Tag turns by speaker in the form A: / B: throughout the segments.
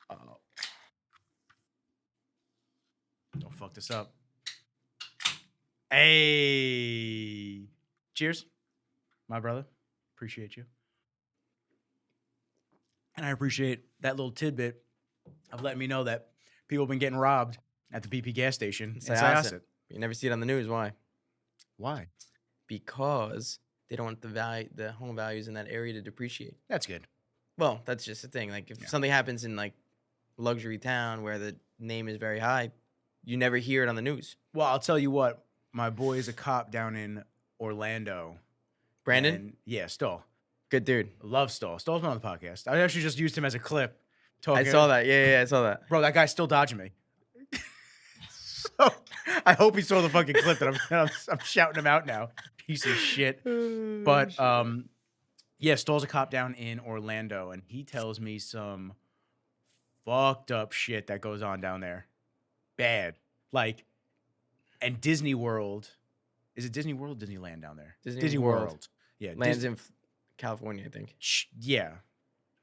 A: Oh. Don't fuck this up. Hey. Cheers, my brother. Appreciate you. And I appreciate that little tidbit of letting me know that people have been getting robbed at the BP gas station in Syosset.
B: You never see it on the news. Why?
A: Why?
B: Because they don't want the home values in that area to depreciate.
A: That's good.
B: Well, that's just the thing. Like, if something happens in, like, luxury town where the name is very high, you never hear it on the news.
A: Well, I'll tell you what. My boy is a cop down in Orlando.
B: Brandon?
A: Yeah, Stoll.
B: Good dude.
A: Love Stoll. Stoll's been on the podcast. I actually just used him as a clip.
B: I saw that. Yeah, I saw that.
A: Bro, that guy's still dodging me. So I hope he saw the fucking clip that I'm shouting him out now. Piece of shit. But yeah, Stoll's a cop down in Orlando, and he tells me some fucked up shit that goes on down there. Bad. Like, and Disney World. Is it Disney World or Disneyland down there?
B: Disney World.
A: Yeah.
B: Lands in California, I think.
A: Yeah.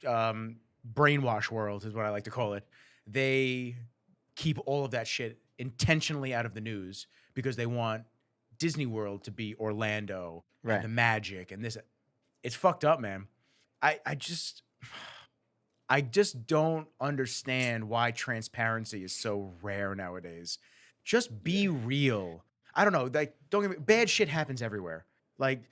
A: Brainwash World is what I like to call it. They keep all of that shit intentionally out of the news because they want Disney World to be Orlando and the magic and this. It's fucked up, man. I just don't understand why transparency is so rare nowadays. Just be real. I don't know. Like, don't get me, bad shit happens everywhere. Like,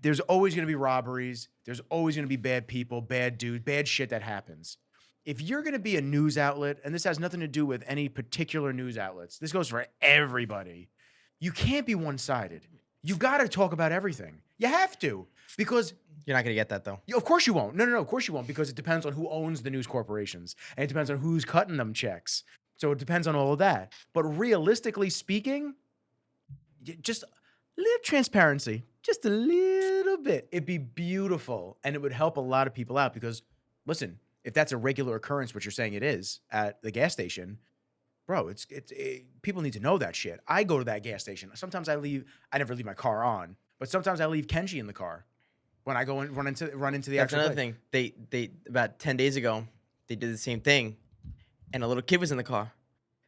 A: there's always going to be robberies. There's always going to be bad people, bad dudes, bad shit that happens. If you're going to be a news outlet, and this has nothing to do with any particular news outlets, this goes for everybody. You can't be one-sided. You got to talk about everything. You have to, because
B: you're not going to get that, though.
A: Of course you won't. No, of course you won't, because it depends on who owns the news corporations, and it depends on who's cutting them checks. So it depends on all of that. But realistically speaking, just a little transparency, just a little bit. It'd be beautiful, and it would help a lot of people out because, listen, if that's a regular occurrence, which you're saying it is at the gas station, bro, people need to know that shit. I go to that gas station. Sometimes I never leave my car on, but sometimes I leave Kenji in the car when I go and run into the
B: That's
A: actual
B: another
A: place.
B: thing. They about 10 days ago, they did the same thing, and a little kid was in the car.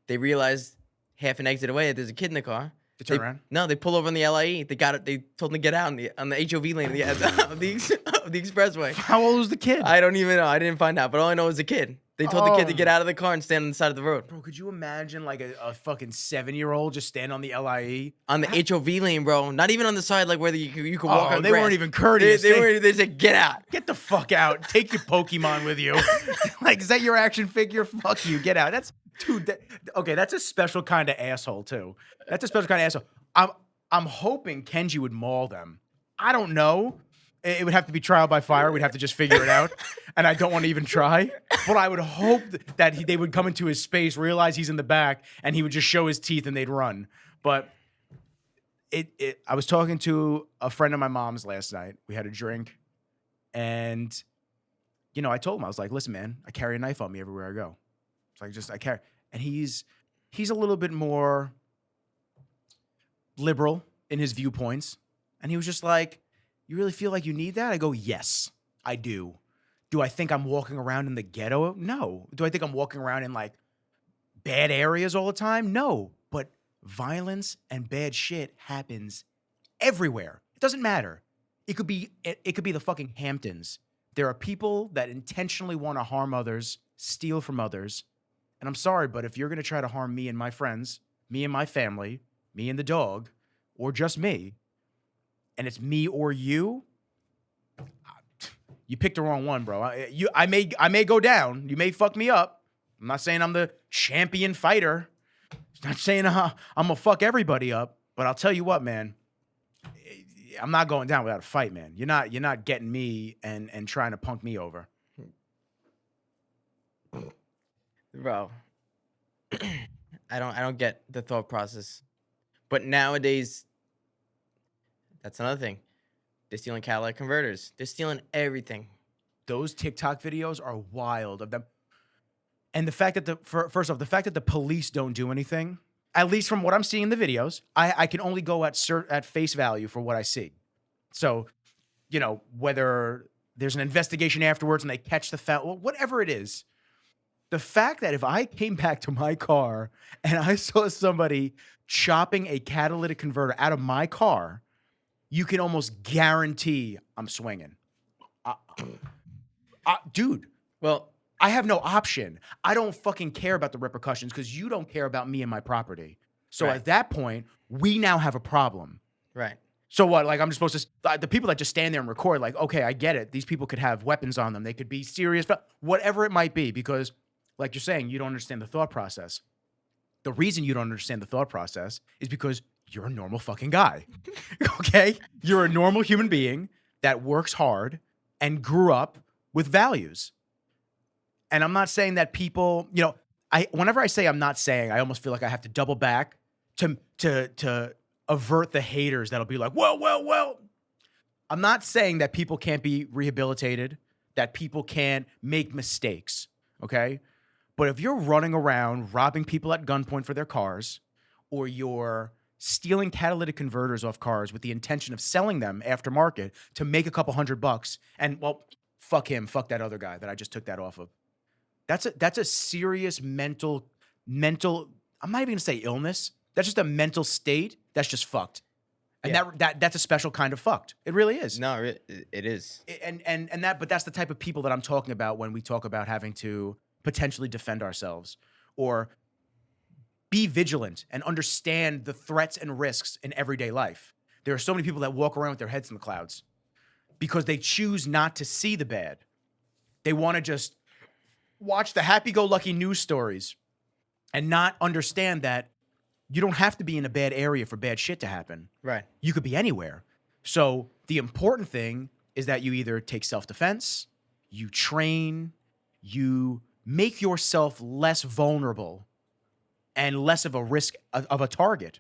B: They realized half an exit away that there's a kid in the car.
A: They turn around?
B: No, they pull over on the LIE. They got it. They told them to get out on the HOV lane of the expressway.
A: How old was the kid?
B: I don't even know. I didn't find out, but all I know is a kid. They told the kid to get out of the car and stand on the side of the road.
A: Bro, could you imagine like a fucking 7-year-old just stand on the LIE?
B: On the HOV lane, bro. Not even on the side like where you could walk on
A: they
B: grass.
A: weren't even courteous.
B: They said, get out.
A: Get the fuck out. Take your Pokemon with you. Like, is that your action figure? Fuck you. Get out. That's okay, that's a special kind of asshole, too. That's a special kind of asshole. I'm hoping Kenji would maul them. I don't know. It would have to be trial by fire. We'd have to just figure it out. And I don't want to even try. But I would hope that they would come into his space, realize he's in the back, and he would just show his teeth and they'd run. But I was talking to a friend of my mom's last night. We had a drink. And, I told him, I was like, listen, man, I carry a knife on me everywhere I go. It's like, I carry. And he's a little bit more liberal in his viewpoints. And he was just like, you really feel like you need that? I go, yes, I do. Do I think I'm walking around in the ghetto? No. Do I think I'm walking around in like bad areas all the time? No. But violence and bad shit happens everywhere. It doesn't matter. It could be the fucking Hamptons. There are people that intentionally want to harm others, steal from others. And I'm sorry, but if you're going to try to harm me and my friends, me and my family, me and the dog, or just me, and it's me or you picked the wrong one, bro. I may go down. You may fuck me up. I'm not saying I'm the champion fighter. I'm not saying I'm gonna fuck everybody up. But I'll tell you what, man. I'm not going down without a fight, man. You're not getting me and trying to punk me over.
B: Bro, I don't get the thought process. But nowadays, that's another thing. They're stealing catalytic converters. They're stealing everything.
A: Those TikTok videos are wild of them. And the fact that first off, the fact that the police don't do anything, at least from what I'm seeing in the videos, I can only go at face value for what I see. So, whether there's an investigation afterwards and they catch the whatever it is, The fact that if I came back to my car and I saw somebody chopping a catalytic converter out of my car, you can almost guarantee I'm swinging. Uh, dude,
B: Well,
A: I have no option. I don't fucking care about the repercussions because you don't care about me and my property. So
B: Right.
A: at that point, we now have a problem.
B: right.
A: So what? Like I'm just supposed to the people that just stand there and record, like, okay, I get it. These people could have weapons on them. They could be serious, whatever it might be, because like you're saying, you don't understand the thought process. The reason you don't understand the thought process is because you're a normal fucking guy. Okay? You're a normal human being that works hard and grew up with values. And I'm not saying that people, whenever I say I'm not saying, I almost feel like I have to double back to avert the haters that'll be like, well. I'm not saying that people can't be rehabilitated, that people can't make mistakes, okay? But if you're running around robbing people at gunpoint for their cars, or you're stealing catalytic converters off cars with the intention of selling them aftermarket to make a couple $100, and well, fuck him, fuck that other guy that I just took that off of. That's a serious mental. I'm not even gonna say illness. That's just a mental state that's just fucked, and
B: Yeah.
A: that's a special kind of fucked. It really is.
B: No, it is.
A: But that's the type of people that I'm talking about when we talk about having to potentially defend ourselves or be vigilant and understand the threats and risks in everyday life. There are so many people that walk around with their heads in the clouds because they choose not to see the bad. They want to just watch the happy-go-lucky news stories and not understand that you don't have to be in a bad area for bad shit to happen.
B: Right.
A: You could be anywhere. So the important thing is that you either take self-defense, you train, you make yourself less vulnerable and less of a risk of a target.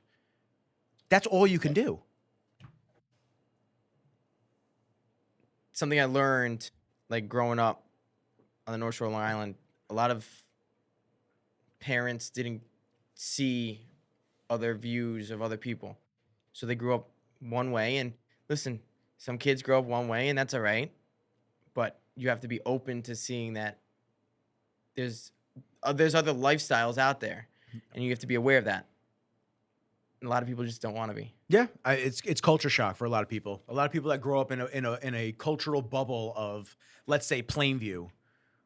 A: That's all you can do.
B: Something I learned, like growing up on the North Shore of Long Island, a lot of parents didn't see other views of other people. So they grew up one way. And listen, some kids grow up one way, and that's all right. But you have to be open to seeing that there's other lifestyles out there, and you have to be aware of that. And a lot of people just don't want to be.
A: Yeah, it's culture shock for a lot of people. A lot of people that grow up in a cultural bubble of, let's say, Plainview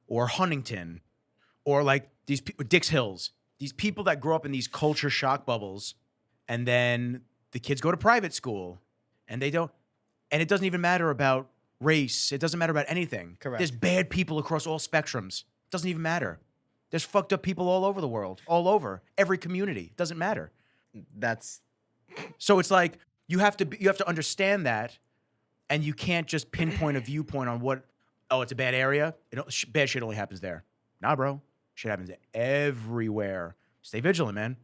A: or Huntington or like Dix Hills. These people that grow up in these culture shock bubbles, and then the kids go to private school, and they don't, and it doesn't even matter about race. It doesn't matter about anything.
B: Correct.
A: There's bad people across all spectrums. It doesn't even matter. There's fucked up people all over the world, all over every community. It doesn't matter.
B: That's
A: So it's like you have to understand that, and you can't just pinpoint a viewpoint on what. Oh, it's a bad area. Bad shit only happens there. Nah, bro. Shit happens everywhere. Stay vigilant, man.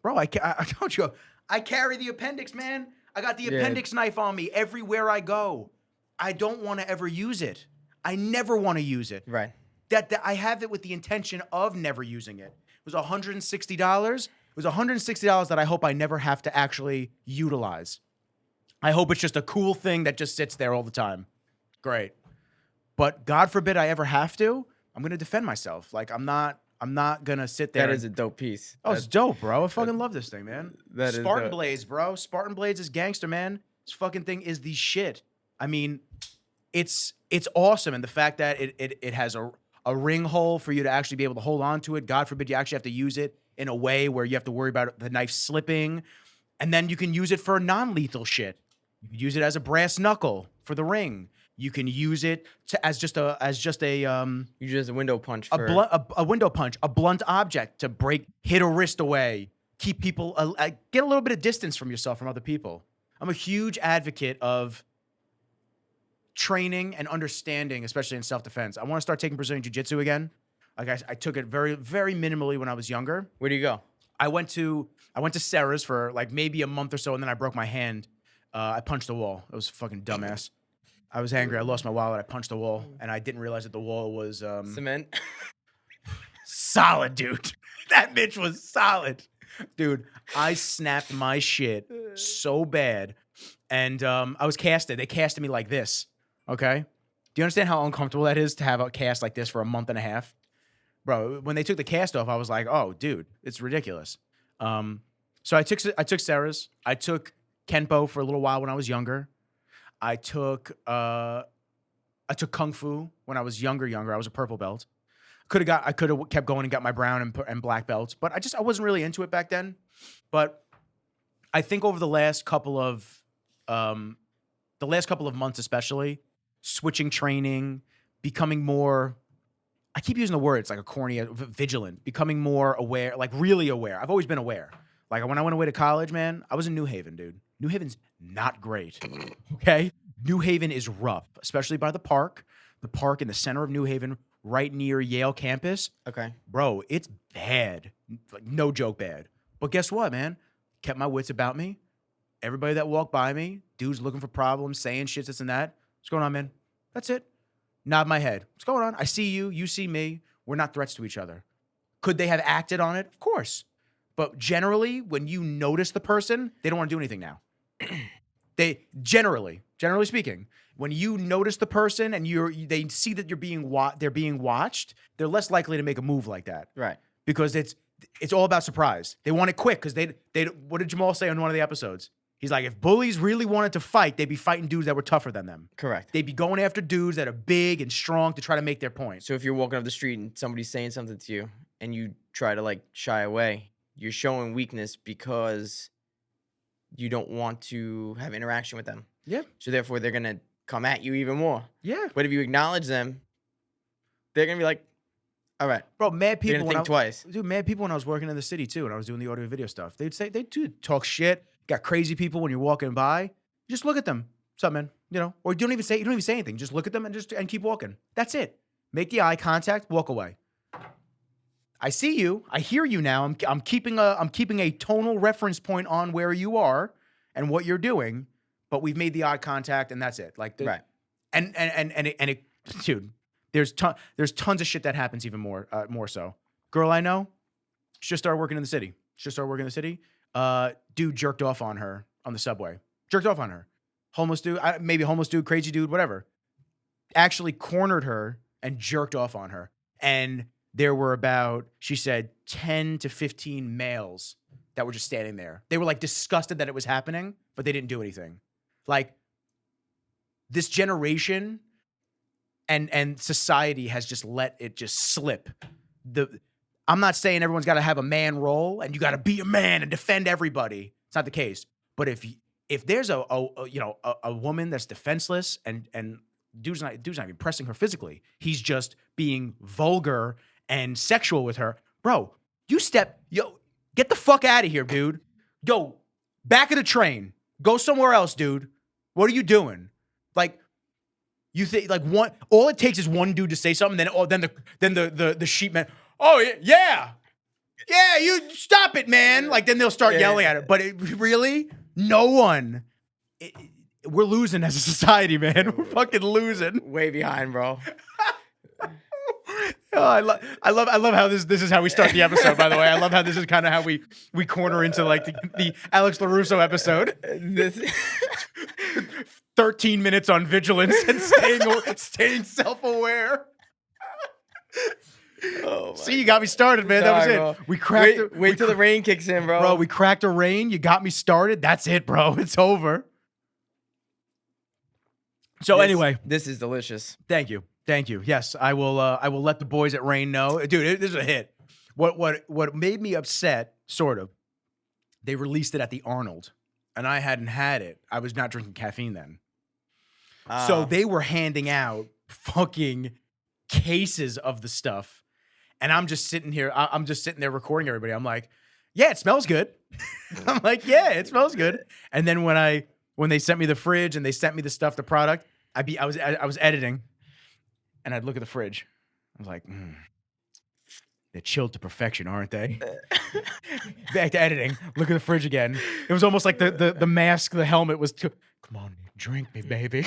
A: Bro, I told you, I carry the appendix, man. I got the appendix knife on me everywhere I go. I don't want to ever use it. I never want to use it.
B: right.
A: That I have it with the intention of never using it. It was $160. It was $160 that I hope I never have to actually utilize. I hope it's just a cool thing that just sits there all the time. Great. But God forbid I ever have to, I'm going to defend myself. Like I'm not going to sit there.
B: That is a dope piece.
A: Oh, it's dope, bro. I fucking love this thing, man.
B: That is
A: Spartan
B: dope.
A: Blades, bro. Spartan Blades is gangster, man. This fucking thing is the shit. I mean, it's awesome. And the fact that it has a ring hole for you to actually be able to hold on to it. God forbid you actually have to use it in a way where you have to worry about the knife slipping. And then you can use it for non-lethal shit. You can use it as a brass knuckle for the ring. You can use it as just a
B: You just a window punch
A: a
B: for
A: a window punch, a blunt object to hit a wrist away, keep people, get a little bit of distance from yourself, from other people. I'm a huge advocate of training and understanding, especially in self-defense. I want to start taking Brazilian Jiu-Jitsu again. Like I took it very, very minimally when I was younger.
B: Where do you go?
A: I went to Sarah's for like maybe a month or so, and then I broke my hand. I punched the wall. It was fucking dumbass. I was angry. I lost my wallet. I punched the wall, and I didn't realize that the wall was
B: Cement.
A: solid, dude. That bitch was solid, dude. I snapped my shit so bad, and I was casted. They casted me like this. Okay, do you understand how uncomfortable that is to have a cast like this for a month and a half? bro, when they took the cast off, I was like, oh, dude, it's ridiculous. So I took Sarah's. I took Kenpo for a little while when I was younger. I took Kung Fu when I was younger. I was a purple belt. I could have kept going and got my brown and black belts, but I wasn't really into it back then. But I think over the last couple of months, especially, switching training, becoming more. I keep using the word, it's like a corny, vigilant, becoming more aware, like really aware. I've always been aware. Like when I went away to college, man, I was in New Haven, dude. New Haven's not great, okay? New Haven is rough, especially by the park in the center of New Haven, right near Yale campus.
B: Okay.
A: Bro, it's bad. Like, no joke bad. But guess what, man? Kept my wits about me. Everybody that walked by me, dudes looking for problems, saying shit, this and that. What's going on, man? That's it. Nod my head. What's going on? I see you. You see me. We're not threats to each other. Could they have acted on it? Of course. But generally, when you notice the person, they don't want to do anything now. They generally speaking, when you notice the person and they see that they're being watched, they're less likely to make a move like that.
B: Right.
A: Because it's all about surprise. They want it quick because they what did Jamal say on one of the episodes? He's like, if bullies really wanted to fight, they'd be fighting dudes that were tougher than them.
B: Correct.
A: They'd be going after dudes that are big and strong to try to make their point.
B: So if you're walking up the street and somebody's saying something to you and you try to like shy away, you're showing weakness because you don't want to have interaction with them.
A: Yeah.
B: So therefore they're going to come at you even more.
A: Yeah.
B: But if you acknowledge them, they're going to be like, all right.
A: Bro, mad people.
B: They're going to think twice.
A: Dude, mad people when I was working in the city too, and I was doing the audio video stuff. They'd talk shit. Got crazy people when you're walking by. Just look at them. What's up, man? You know, or you don't even say anything. Just look at them and keep walking. That's it. Make the eye contact, walk away. I see you. I hear you now. I'm keeping a tonal reference point on where you are and what you're doing, but we've made the eye contact and that's it. Like
B: Right.
A: And it, dude, there's tons of shit that happens even more so. Girl I know, she just started working in the city. Dude jerked off on her on the subway. Jerked off on her. Homeless dude, maybe homeless dude, crazy dude, whatever. Actually cornered her and jerked off on her. And there were about, she said, 10 to 15 males that were just standing there. They were like disgusted that it was happening, but they didn't do anything. Like, this generation and society has just let it just slip. I'm not saying everyone's got to have a man role and you got to be a man and defend everybody. It's not the case. But if there's a woman that's defenseless and dude's not even pressing her physically, he's just being vulgar and sexual with her, bro, get the fuck out of here, dude. Yo, back of the train. Go somewhere else, dude. What are you doing? Like, you think like all it takes is one dude to say something, then the sheep man, oh yeah, you stop it, man. Like then they'll start yelling at it. But really, no one. We're losing as a society, man. We're fucking losing.
B: Way behind, bro.
A: Oh, I love how this is how we start the episode, by the way. I love how this is kind of how we corner into like the Alex LoRusso episode. 13 minutes on vigilance and staying self-aware.
B: Oh,
A: see, you got me started, man. That was it.
B: Bro.
A: We cracked.
B: Wait till the rain kicks in, bro.
A: Bro, we cracked a rain. You got me started. That's it, bro. It's over. So anyway,
B: this is delicious.
A: Thank you. Yes, I will let the boys at Rain know, dude. This is a hit. What made me upset, sort of, they released it at the Arnold, and I hadn't had it. I was not drinking caffeine then, so they were handing out fucking cases of the stuff, and I'm just sitting here. I'm just sitting there recording everybody. I'm like, yeah, it smells good. I'm like, yeah, it smells good. And then when they sent me the fridge and they sent me the stuff, the product, I was editing. And I'd look at the fridge. I was like, they're chilled to perfection, aren't they? Back to editing. Look at the fridge again. It was almost like the mask, the helmet was come on, drink me, baby.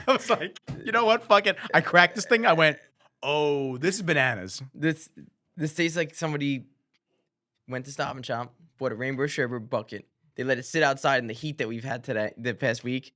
A: I was like, you know what? Fuck it. I cracked this thing. I went, oh, this is bananas.
B: This tastes like somebody went to Stop and Shop, bought a rainbow sherbet bucket. They let it sit outside in the heat that we've had the past week.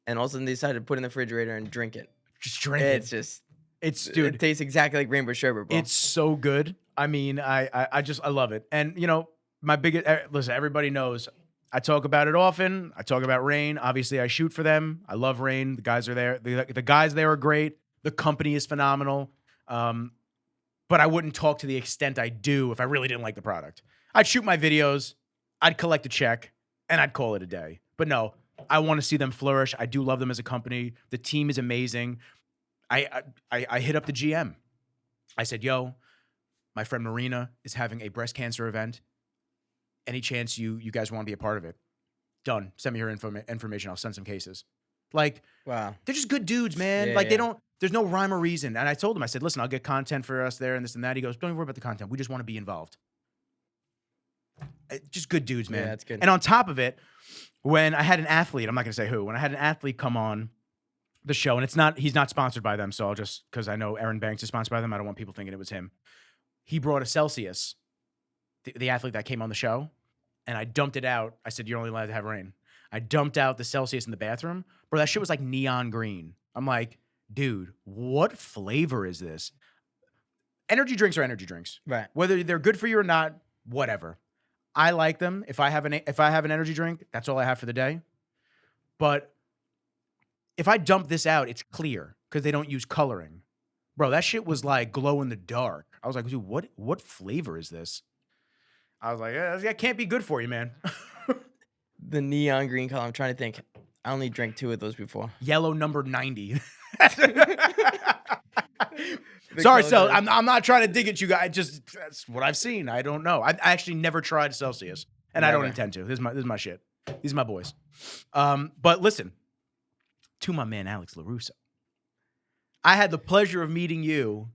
B: And all of a sudden they decided to put it in the refrigerator and drink it.
A: Just drink it.
B: It's just...
A: It's
B: It
A: dude,
B: tastes exactly like rainbow sherbet, bro.
A: it's so good. I mean, I love it. And you know, my biggest listen, everybody knows I talk about it often. I talk about Rain. Obviously, I shoot for them. I love Rain. The guys are there. The guys there are great. The company is phenomenal. Um, but I wouldn't talk to the extent I do if I really didn't like the product. I'd shoot my videos, I'd collect a check, and I'd call it a day. But no, I want to see them flourish. I do love them as a company. The team is amazing. I hit up the GM. I said, "Yo, my friend Marina is having a breast cancer event. Any chance you guys want to be a part of it?" Done. Send me her information. I'll send some cases. Like,
B: Wow.
A: they're just good dudes, man.
B: Yeah,
A: Like, they
B: yeah.
A: don't, there's no rhyme or reason. And I told him, I said, listen, I'll get content for us there and this and that. He goes, don't even worry about the content. We just want to be involved. Just good dudes,
B: Yeah,
A: man.
B: that's good.
A: And on top of it, when I had an athlete, I'm not going to say who, when I had an athlete come on the show, and he's not sponsored by them. So I'll just, because I know Aaron Banks is sponsored by them, I don't want people thinking it was him. He brought a Celsius, the athlete that came on the show, and I dumped it out. I said, you're only allowed to have Rain. I dumped out the Celsius in the bathroom. Bro, that shit was like neon green. I'm like, dude, what flavor is this? Energy drinks are energy drinks.
B: Right.
A: Whether they're good for you or not, whatever. I like them. If I have an energy drink, that's all I have for the day. But if I dump this out, it's clear because they don't use coloring. Bro, that shit was like glow in the dark. I was like, dude, what flavor is this? I was like, that can't be good for you, man.
B: The neon green color. I'm trying to think. I only drank 2 of those before.
A: Yellow number 90.
B: The
A: Sorry,
B: colors
A: Cel.
B: are-
A: I'm not trying to dig at you guys. Just that's what I've seen. I don't know. I actually never tried Celsius, and I don't
B: Never.
A: intend to. This is my shit. These are my boys. But listen, to my man Alex LoRusso. I had the pleasure of meeting you.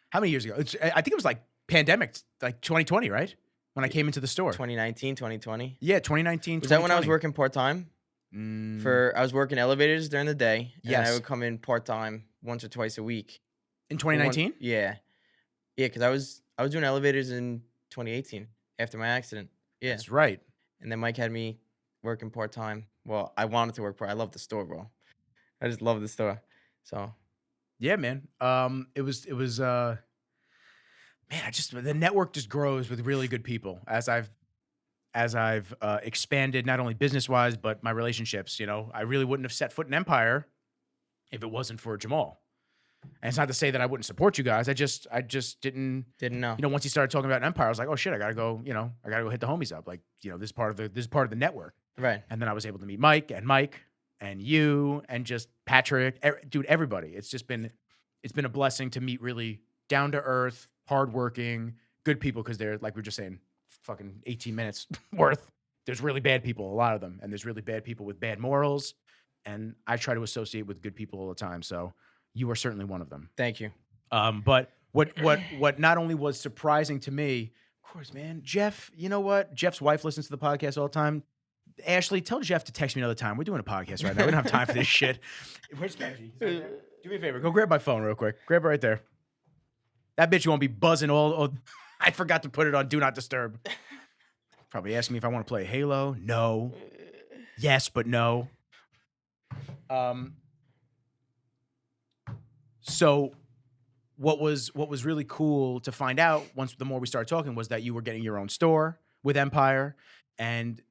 A: How many years ago? I think it was like pandemic, like 2020, right? When I came into the store.
B: 2019, 2020.
A: Yeah, 2019.
B: Was that when I was working part-time?
A: Mm,
B: I was working elevators during the day. And I
A: Yes.
B: would come in part-time once or twice a week.
A: in 2019?
B: Yeah. Yeah, because I was doing elevators in 2018 after my accident. Yeah.
A: That's right.
B: And then Mike had me working part-time. Well, I wanted to work part. I love the store, bro. I just love the store. So
A: Yeah, man. It was man, the network just grows with really good people as I've expanded not only business wise but my relationships. You know, I really wouldn't have set foot in Empire if it wasn't for Jamal. And it's not to say that I wouldn't support you guys. I just didn't.
B: didn't know.
A: You know, once he started talking about Empire, I was like, oh shit, I gotta go. You know, I gotta go hit the homies up. Like, you know, this is part of the network.
B: Right.
A: And then I was able to meet Mike and you and just Patrick, dude, everybody. It's been a blessing to meet really down to earth, hardworking, good people because they're like we were just saying, fucking 18 minutes worth. There's really bad people, a lot of them, and there's really bad people with bad morals. And I try to associate with good people all the time. So you are certainly one of them.
B: Thank you.
A: But what not only was surprising to me, of course, man, Jeff. You know what? Jeff's wife listens to the podcast all the time. Ashley, tell Jeff to text me another time. We're doing a podcast right now. We don't have time for this shit. Where's Kenji? Do me a favor. Go grab my phone real quick. Grab it right there. That bitch won't be buzzing all I forgot to put it on Do Not Disturb. Probably asking me if I want to play Halo. No. Yes, but no. So what was really cool to find out the more we started talking was that you were getting your own store with Empire, and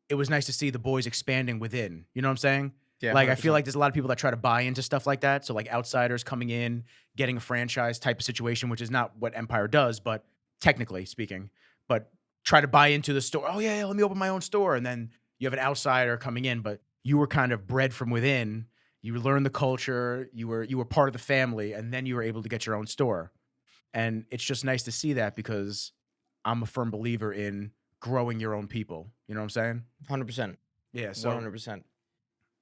A: it was nice to see the boys expanding within. You know what I'm saying?
B: Yeah.
A: Like, I feel
B: 100%.
A: like there's a lot of people that try to buy into stuff like that. So like outsiders coming in, getting a franchise type of situation, which is not what Empire does, but technically speaking, but try to buy into the store. Oh yeah, let me open my own store. And then you have an outsider coming in, but you were kind of bred from within. You learned the culture, you were part of the family, and then you were able to get your own store. And it's just nice to see that because I'm a firm believer in growing your own people. You know what I'm saying?
B: 100%.
A: Yeah. So
B: 100%.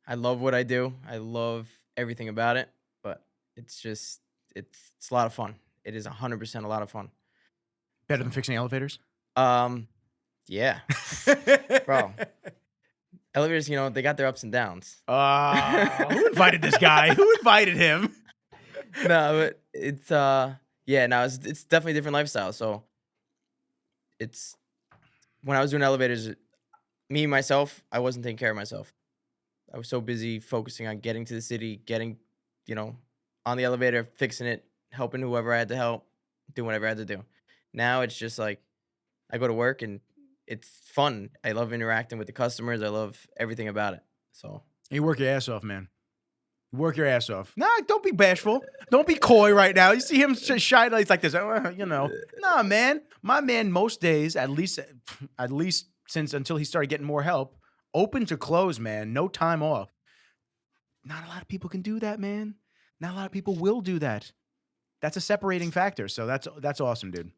B: I love what I do. I love everything about it, but it's a lot of fun. It is 100% a lot of fun.
A: better than fixing elevators?
B: Yeah. Bro. Elevators, you know, they got their ups and downs.
A: Who invited this guy? Who invited him?
B: No, but it's it's definitely a different lifestyle. So it's when I was doing elevators, me myself, I wasn't taking care of myself. I was so busy focusing on getting to the city, getting, you know, on the elevator, fixing it, helping whoever I had to help, doing whatever I had to do. Now it's just like I go to work and it's fun. I love interacting with the customers. I love everything about it. So
A: You work your ass off, man. Work your ass off. Nah, don't be bashful. Don't be coy right now. You see him shy, he's like this, you know. Nah, man. My man, most days, at least since until he started getting more help, open to close, man. No time off. Not a lot of people can do that, man. Not a lot of people will do that. That's a separating factor. So that's awesome, dude.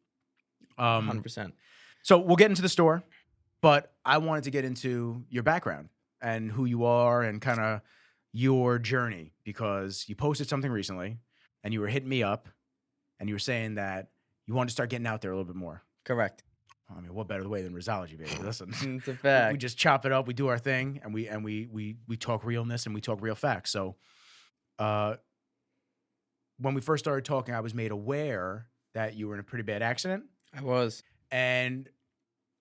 B: 100%.
A: So we'll get into the store, but I wanted to get into your background and who you are and kind of your journey, because you posted something recently and you were hitting me up and you were saying that you wanted to start getting out there a little bit more.
B: Correct.
A: I mean, what better way than Rizzology, baby? Listen,
B: It's a
A: we
B: fact.
A: just chop it up, we do our thing, and we talk realness and we talk real facts. So, when we first started talking, I was made aware that you were in a pretty bad accident,
B: I was.
A: and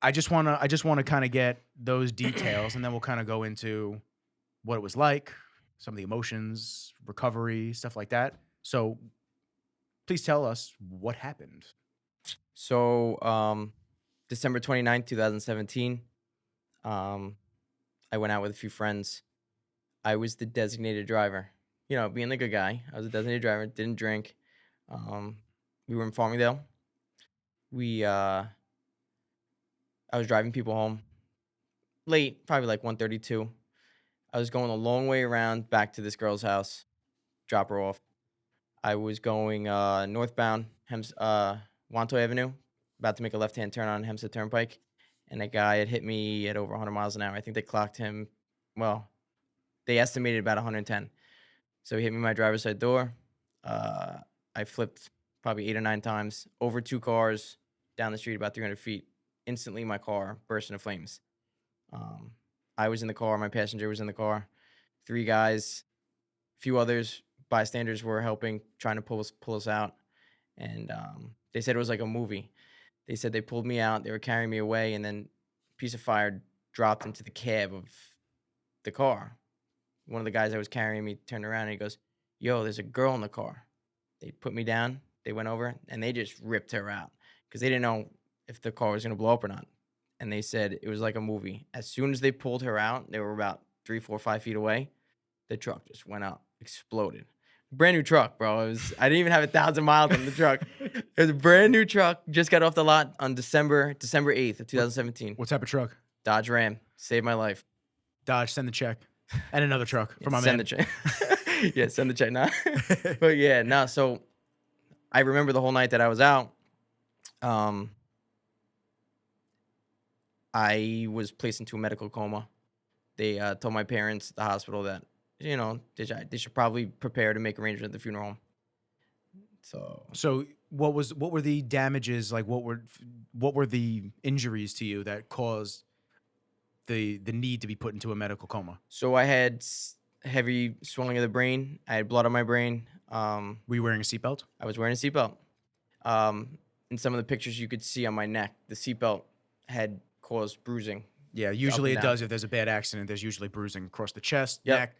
A: I just wanna kind of get those details, and then we'll kind of go into what it was like, some of the emotions, recovery, stuff like that. So, please tell us what happened.
B: So, December 29th, 2017, um, I went out with a few friends. I was the designated driver. You know, being the good guy, I was a designated driver, didn't drink. We were in Farmingdale. I was driving people home late, probably like 1:32. I was going a long way around back to this girl's house, drop her off. I was going northbound Wanto Avenue, about to make a left-hand turn on Hempstead Turnpike, and a guy had hit me at over 100 miles an hour. I think they clocked him, well, they estimated about 110. So he hit me in my driver's side door. I flipped probably 8 or 9 times over 2 cars down the street about 300 feet. Instantly, my car burst into flames. I was in the car. My passenger was in the car. 3 guys, a few others, bystanders were helping, trying to pull us out. And they said it was like a movie. They said they pulled me out. They were carrying me away, and then a piece of fire dropped into the cab of the car. One of the guys that was carrying me turned around and he goes, "Yo, there's a girl in the car." They put me down. They went over and they just ripped her out because they didn't know if the car was going to blow up or not. And they said it was like a movie. As soon as they pulled her out, they were about 3, 4, 5 feet away. The truck just went out, exploded. Brand new truck, bro. I didn't even have 1,000 miles on the truck. It was a brand new truck. Just got off the lot on December 8th of 2017.
A: What type of truck?
B: Dodge Ram. Saved my life.
A: Dodge, send the check. And another truck for my
B: Send
A: man.
B: the check. Yeah, send the check now. But yeah, no. So I remember the whole night that I was out. I was placed into a medical coma. They told my parents at the hospital that they should probably prepare to make arrangements at the funeral home.
A: So what were the damages, like what were the injuries to you that caused the need to be put into a medical coma?
B: So I had heavy swelling of the brain. I had blood on my brain.
A: Were you wearing a seatbelt?
B: I was wearing a seatbelt. In some of the pictures you could see on my neck, the seatbelt had caused bruising.
A: Yeah, usually it does. If there's a bad accident, there's usually bruising across the chest, neck.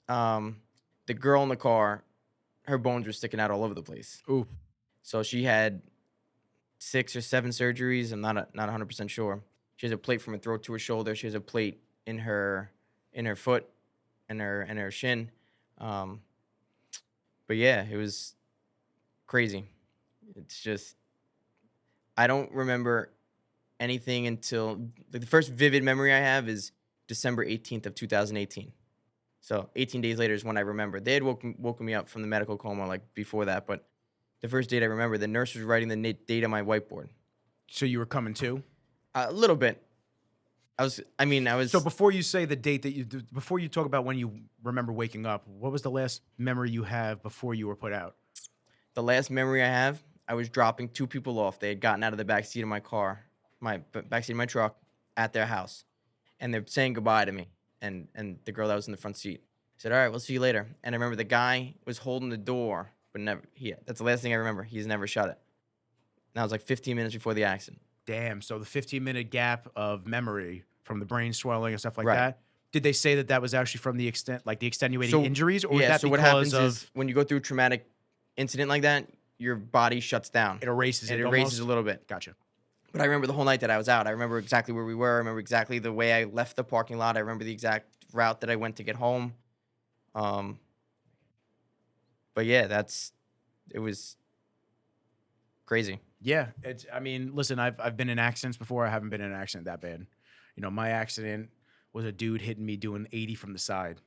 B: The girl in the car, her bones were sticking out all over the place.
A: Ooh.
B: So she had 6 or 7 surgeries. I'm not 100% sure. She has a plate from her throat to her shoulder. She has a plate in her foot and her shin. But yeah, it was crazy. It's just I don't remember anything until the first vivid memory I have is December 18th of 2018. So 18 days later is when I remember. They had woken me up from the medical coma like before that, but the first date I remember, the nurse was writing the date on my whiteboard.
A: So you were coming too?
B: A little bit. I was.
A: So before you say the date before you talk about when you remember waking up, what was the last memory you have before you were put out?
B: The last memory I have, I was dropping 2 people off. They had gotten out of the back seat of my car, my back seat of my truck, at their house, and they're saying goodbye to me and the girl that was in the front seat. I said, "All right, we'll see you later." And I remember the guy was holding the door, but never. That's the last thing I remember. He's never shut it. And that was like 15 minutes before the accident.
A: Damn. So the 15-minute gap of memory from the brain swelling and stuff like
B: Right.
A: that Did they say that that was actually from the extenuating
B: So
A: injuries, or was
B: yeah,
A: that
B: so what
A: because
B: happens
A: of
B: is when you go through a traumatic incident like that, your body shuts down.
A: it erases
B: It
A: it
B: erases
A: almost?
B: a little bit.
A: Gotcha.
B: But I remember the whole night that I was out. I remember exactly where we were. I remember exactly the way I left the parking lot. I remember the exact route that I went to get home. Um, but yeah, it was crazy.
A: Yeah, I mean, listen, I've been in accidents before. I haven't been in an accident that bad. You know, my accident was a dude hitting me doing 80 from the side,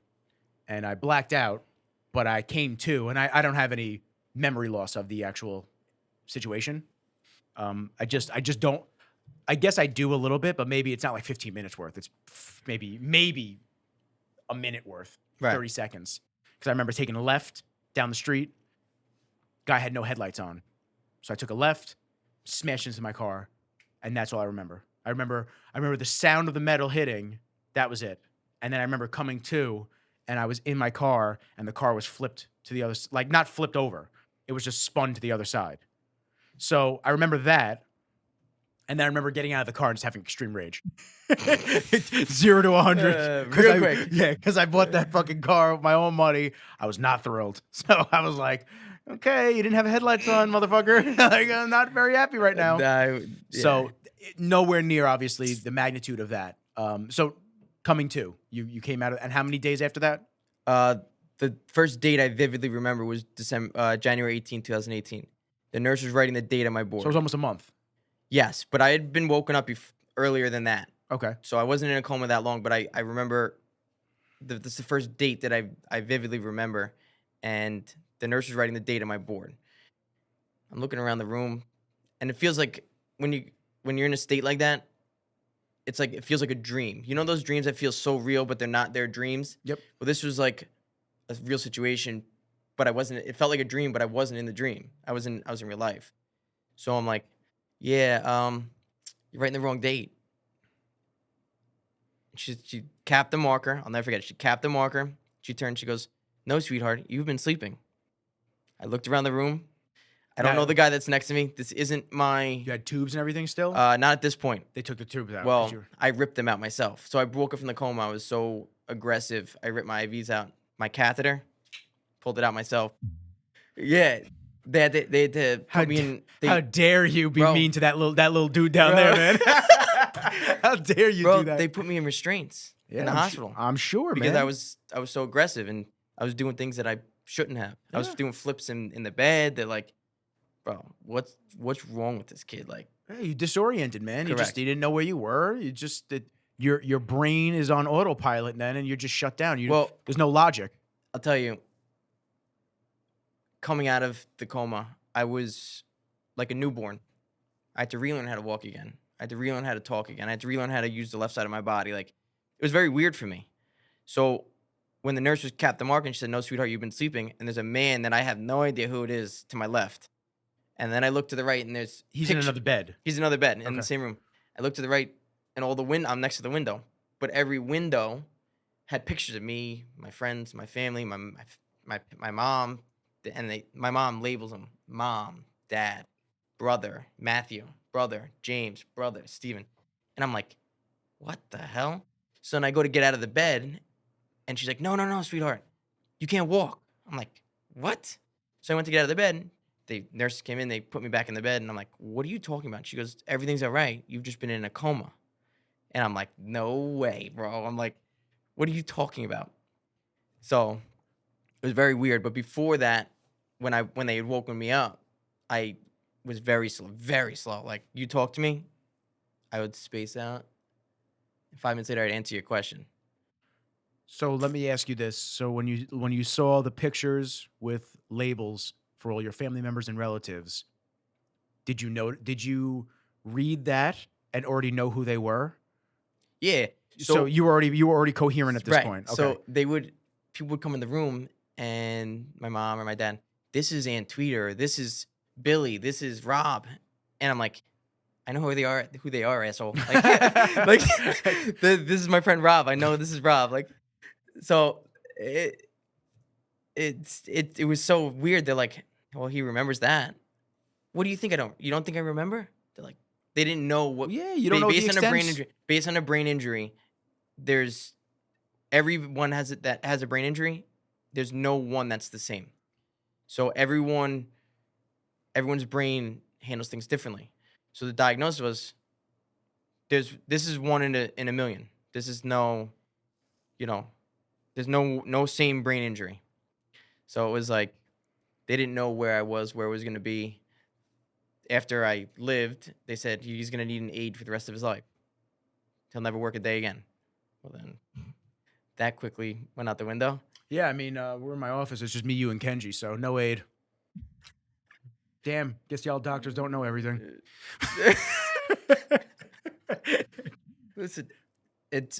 A: and I blacked out, but I came to, and I don't have any memory loss of the actual situation. I just don't. I guess I do a little bit, but maybe it's not like 15 minutes worth. It's maybe a minute worth,
B: Right.
A: 30 seconds. Because I remember taking a left down the street. Guy had no headlights on, so I took a left, smashed into my car, and that's all I remember. I remember the sound of the metal hitting. That was it. And then I remember coming to, and I was in my car, and the car was flipped to the other, like not flipped over. It was just spun to the other side. So I remember that. And then I remember getting out of the car and just having extreme rage. 0 to 100.
B: Real quick.
A: Yeah, because I bought that fucking car with my own money. I was not thrilled. So I was like, okay, you didn't have headlights on, motherfucker. Like, I'm not very happy right now.
B: Yeah.
A: So nowhere near, obviously, the magnitude of that. So coming to, you came out of, and how many days after that?
B: The first date I vividly remember was January 18, 2018. The nurse was writing the date on my board.
A: So it was almost a month.
B: Yes, but I had been woken up earlier than that.
A: Okay.
B: So I wasn't in a coma that long, but I remember this is the first date that I vividly remember, and the nurse was writing the date on my board. I'm looking around the room, and it feels like when you're in a state like that, it's like it feels like a dream. You know those dreams that feel so real, but they're not. They're dreams.
A: Yep.
B: Well, this was like a real situation, but I wasn't. It felt like a dream, but I wasn't in the dream. I was in real life. So I'm like, yeah, you're writing the wrong date. She capped the marker. I'll never forget it. She capped the marker. She turned. She goes, "No, sweetheart, you've been sleeping." I looked around the room. I don't know the guy that's next to me. This isn't my.
A: You had tubes and everything still?
B: Not at this point.
A: They took the tubes out. 'cause
B: Well,
A: you were-
B: I ripped them out myself. So I woke up from the coma. I was so aggressive. I ripped my IVs out. My catheter, pulled it out myself. Yeah, they had to put me in.
A: How dare you be
B: Bro.
A: mean to that little dude down
B: Bro.
A: there, man? How dare you
B: Bro,
A: do that?
B: they put me in restraints in the
A: I'm
B: hospital
A: I'm sure,
B: because
A: man.
B: I was so aggressive and I was doing things that I shouldn't have. I was
A: Yeah.
B: doing flips in the bed. That like, bro, what's wrong with this kid? Like,
A: Hey, you disoriented, man.
B: Correct.
A: You didn't know where you were. Your brain is on autopilot then, and you're just shut down.
B: well,
A: There's no logic.
B: I'll tell you, coming out of the coma, I was like a newborn. I had to relearn how to walk again. I had to relearn how to talk again. I had to relearn how to use the left side of my body. Like, it was very weird for me. So when the nurse was capped the mark and she said, "No, sweetheart, you've been sleeping," and there's a man that I have no idea who it is to my left. And then I look to the right and there's
A: He's in
B: picture-
A: another bed.
B: He's in another bed in
A: Okay.
B: the same room. I look to the right and all the I'm next to the window. But every window had pictures of me, my friends, my family, my mom, and my mom labels them mom, dad, brother, Matthew, brother, James, brother, Stephen. And I'm like, what the hell? So then I go to get out of the bed and she's like, no, sweetheart, you can't walk. I'm like, what? So I went to get out of the bed. The nurses came in, they put me back in the bed, and I'm like, what are you talking about? She goes, everything's all right. You've just been in a coma. And I'm like, no way, bro. I'm like, what are you talking about? So it was very weird. But before that, when they had woken me up, I was very slow, very slow. Like, you talk to me, I would space out. 5 minutes later, I'd answer your question.
A: So let me ask you this: so when you saw the pictures with labels for all your family members and relatives, did you read that and already know who they were?
B: Yeah.
A: So you were already coherent at this point. Okay.
B: So people would come in the room and my mom or my dad, this is Aunt Tweeter, this is Billy, this is Rob. And I'm like, I know who they are, asshole. Like, this is my friend Rob. I know this is Rob. Like, so it was so weird. They're like, well, he remembers that. What do you think you don't think I remember? They're like, they didn't know what.
A: Yeah, you don't know
B: based
A: the
B: on a brain
A: extents.
B: injury. Based on a brain injury, there's everyone that has a brain injury, there's no one that's the same. So everyone's brain handles things differently. So the diagnosis was this is one in a million. This is no, you know, there's no same brain injury. So it was like they didn't know where I was going to be. After I lived, they said he's going to need an aide for the rest of his life. He'll never work a day again. Well, then that quickly went out the window.
A: Yeah, I mean, we're in my office. It's just me, you, and Kenji, so no aid. Damn, guess y'all doctors don't know everything.
B: Listen,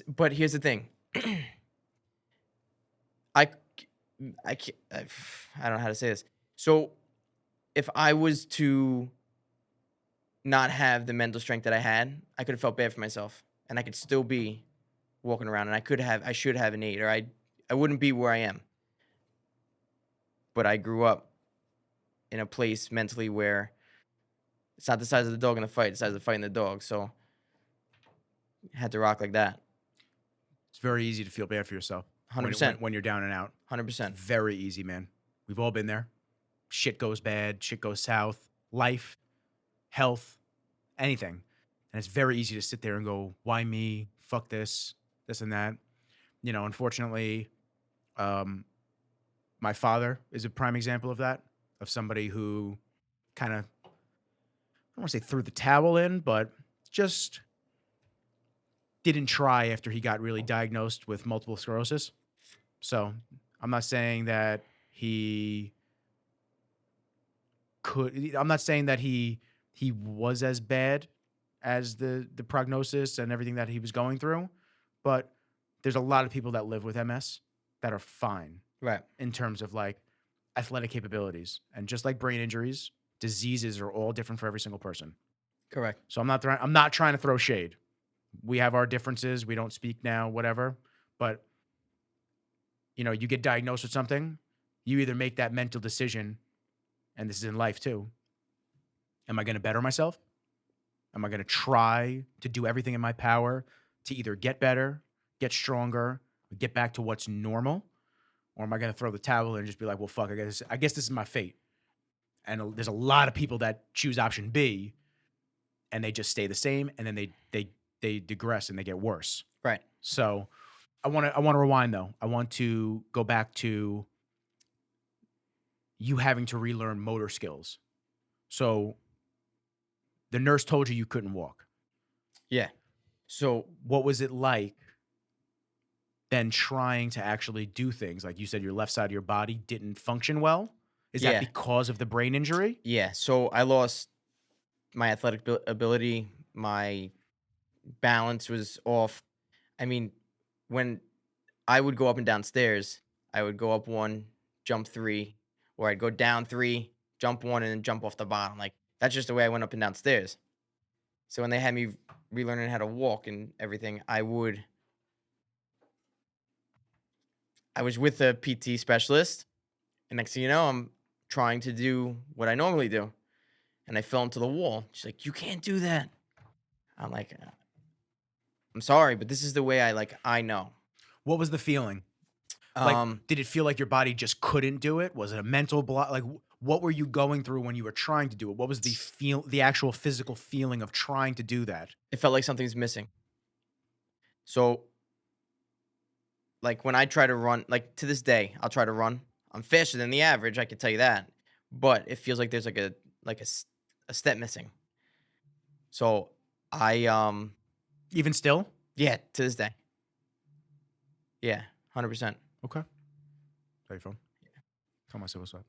B: but here's the thing. I don't know how to say this. So if I was to not have the mental strength that I had, I could have felt bad for myself, and I could still be walking around, and I should have an aid, or I wouldn't be where I am. But I grew up in a place mentally where it's not the size of the dog in the fight, it's the size of the fight in the dog. So I had to rock like that.
A: It's very easy to feel bad for yourself
B: 100%.
A: when you're down and out.
B: 100%.
A: Very easy, man. We've all been there. Shit goes bad. Shit goes south. Life, health, anything. And it's very easy to sit there and go, why me? Fuck this and that. You know, unfortunately, my father is a prime example of that, of somebody who kind of, I don't want to say threw the towel in, but just didn't try after he got really diagnosed with multiple sclerosis. So I'm not saying that he I'm not saying that he was as bad as the prognosis and everything that he was going through, but there's a lot of people that live with MS that are fine.
B: Right.
A: In terms of like athletic capabilities. And just like brain injuries, diseases are all different for every single person.
B: Correct.
A: So I'm not trying to throw shade. We have our differences. We don't speak now, whatever. But you know, you get diagnosed with something, you either make that mental decision, and this is in life too. Am I going to better myself? Am I going to try to do everything in my power to either get better, get stronger, get back to what's normal? Or am I going to throw the towel in and just be like, well, fuck, I guess this is my fate. And there's a lot of people that choose option B and they just stay the same, and then they digress and they get worse.
B: Right.
A: So I want to rewind though. I want to go back to you having to relearn motor skills. So the nurse told you couldn't walk.
B: Yeah. So
A: what was it like then trying to actually do things? Like you said, your left side of your body didn't function well. Is that because of the brain injury?
B: Yeah. So I lost my athletic ability. My balance was off. I mean, when I would go up and down stairs, I would go up 1, jump 3, or I'd go down 3, jump 1, and then jump off the bottom. Like, that's just the way I went up and down stairs. So when they had me relearning how to walk and everything, I was with a PT specialist, and next thing you know, I'm trying to do what I normally do, and I fell into the wall. She's like, "You can't do that." I'm like, "I'm sorry, but this is the way I know."
A: What was the feeling? Like, did it feel like your body just couldn't do it? Was it a mental block? Like, what were you going through when you were trying to do it? What was the actual physical feeling of trying to do that?
B: It felt like something's missing. So, like, when I try to run, like, to this day, I'll try to run. I'm faster than the average, I can tell you that. But it feels like there's a step missing. So I
A: Even still?
B: yeah, to this day. Yeah, 100%.
A: Okay. Tell your phone. Yeah. Tell myself what's up.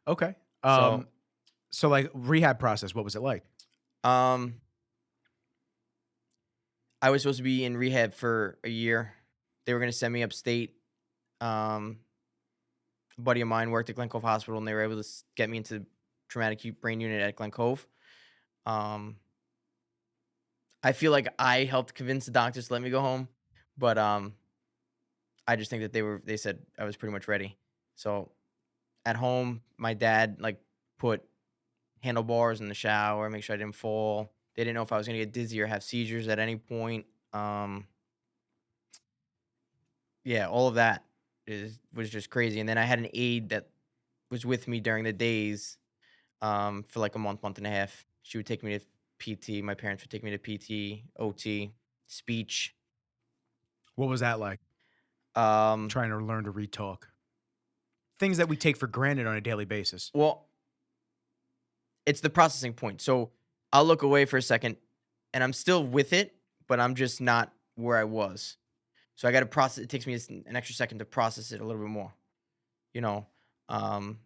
A: Okay. So like rehab process, what was it like?
B: I was supposed to be in rehab for a year. They were gonna send me upstate. A buddy of mine worked at Glen Cove Hospital, and they were able to get me into traumatic acute brain unit at Glen Cove. I feel like I helped convince the doctors to let me go home, but I just think that they said I was pretty much ready. So at home, my dad put handlebars in the shower, make sure I didn't fall. They didn't know if I was gonna get dizzy or have seizures at any point. Um, yeah, all of that was just crazy. And then I had an aide that was with me during the days for like a month and a half. She would take me to PT. My parents would take me to PT, OT, speech.
A: What was that like?
B: Um,
A: Trying to learn to read talk. Things that we take for granted on a daily basis.
B: well, it's the processing point. So I'll look away for a second and I'm still with it, but I'm just not where I was. So I got to process. It takes me an extra second to process it a little bit more. You know, um,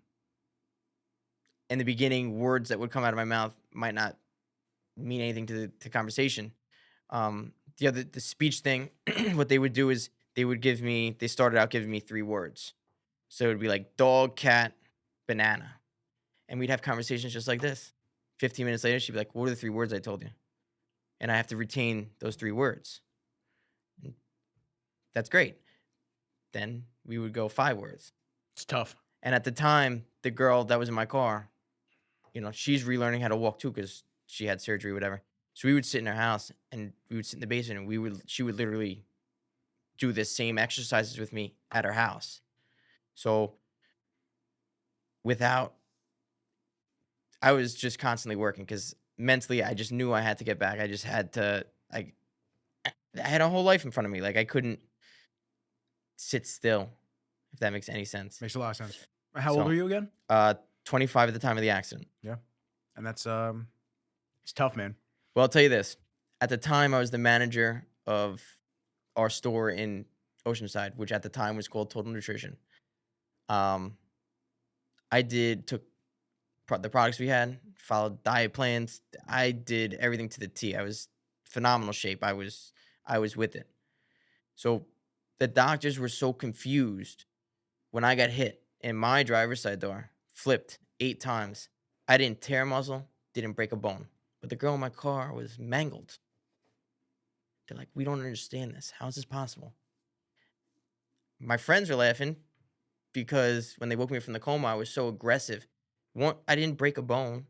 B: in the beginning, words that would come out of my mouth might not mean anything to the conversation. The speech thing, what they would do is they started out giving me 3 words. So it would be like dog, cat, banana. And we'd have conversations just like this. 15 minutes later, she'd be like, what are the 3 words I told you? And I have to retain those 3 words. And that's great. Then we would go 5 words.
A: It's tough.
B: And at the time, the girl that was in my car, she's relearning how to walk too because she had surgery, whatever. So we would sit in her house and we would sit in the basement and she would literally do the same exercises with me at her house. So I was just constantly working because mentally I just knew I had to get back. I just had to, I had a whole life in front of me. Like I couldn't sit still, if that makes any sense.
A: Makes a lot of sense. How old are you again?
B: 25 at the time of the accident.
A: Yeah. And that's it's tough, man.
B: Well, I'll tell you this. At the time, I was the manager of our store in Oceanside, which at the time was called Total Nutrition. I took the products we had, followed diet plans. I did everything to the T. I was phenomenal shape. I was with it. So the doctors were so confused when I got hit and my driver's side door flipped 8 times. I didn't tear a muscle, didn't break a bone. But the girl in my car was mangled. They're like, we don't understand this. How is this possible? My friends are laughing because when they woke me up from the coma, I was so aggressive. One, I didn't break a bone.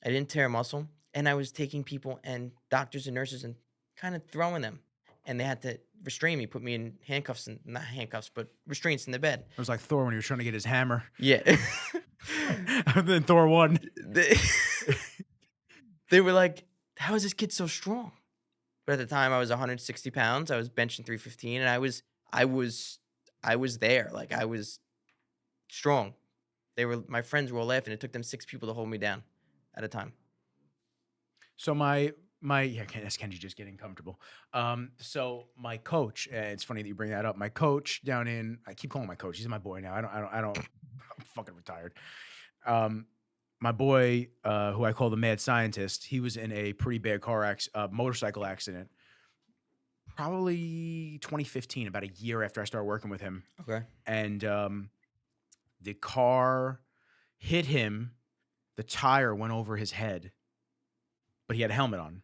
B: I didn't tear a muscle. And I was taking people and doctors and nurses and kind of throwing them. And they had to restrain me, put me in handcuffs, not handcuffs, but restraints in the bed.
A: It was like Thor when he was trying to get his hammer.
B: Yeah.
A: And then Thor won.
B: They were like, how is this kid so strong? But at the time I was 160 pounds. I was benching 315 and I was there. Like I was strong. My friends were all laughing. It took them 6 people to hold me down at a time.
A: So that's Kenji just getting comfortable. So my coach, it's funny that you bring that up. My coach I keep calling him my coach. He's my boy now. I don't I'm fucking retired. My boy, who I call the mad scientist, he was in a pretty bad motorcycle accident, probably 2015, about a year after I started working with him.
B: Okay.
A: And the car hit him. The tire went over his head, but he had a helmet on.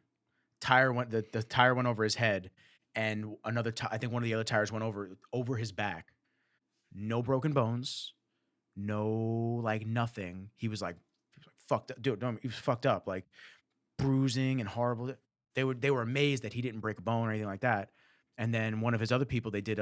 A: The tire went over his head, and I think one of the other tires went over his back. No broken bones, no nothing. He was fucked up, dude. He was fucked up, like bruising and horrible. They were amazed that he didn't break a bone or anything like that. And then one of his other people, they did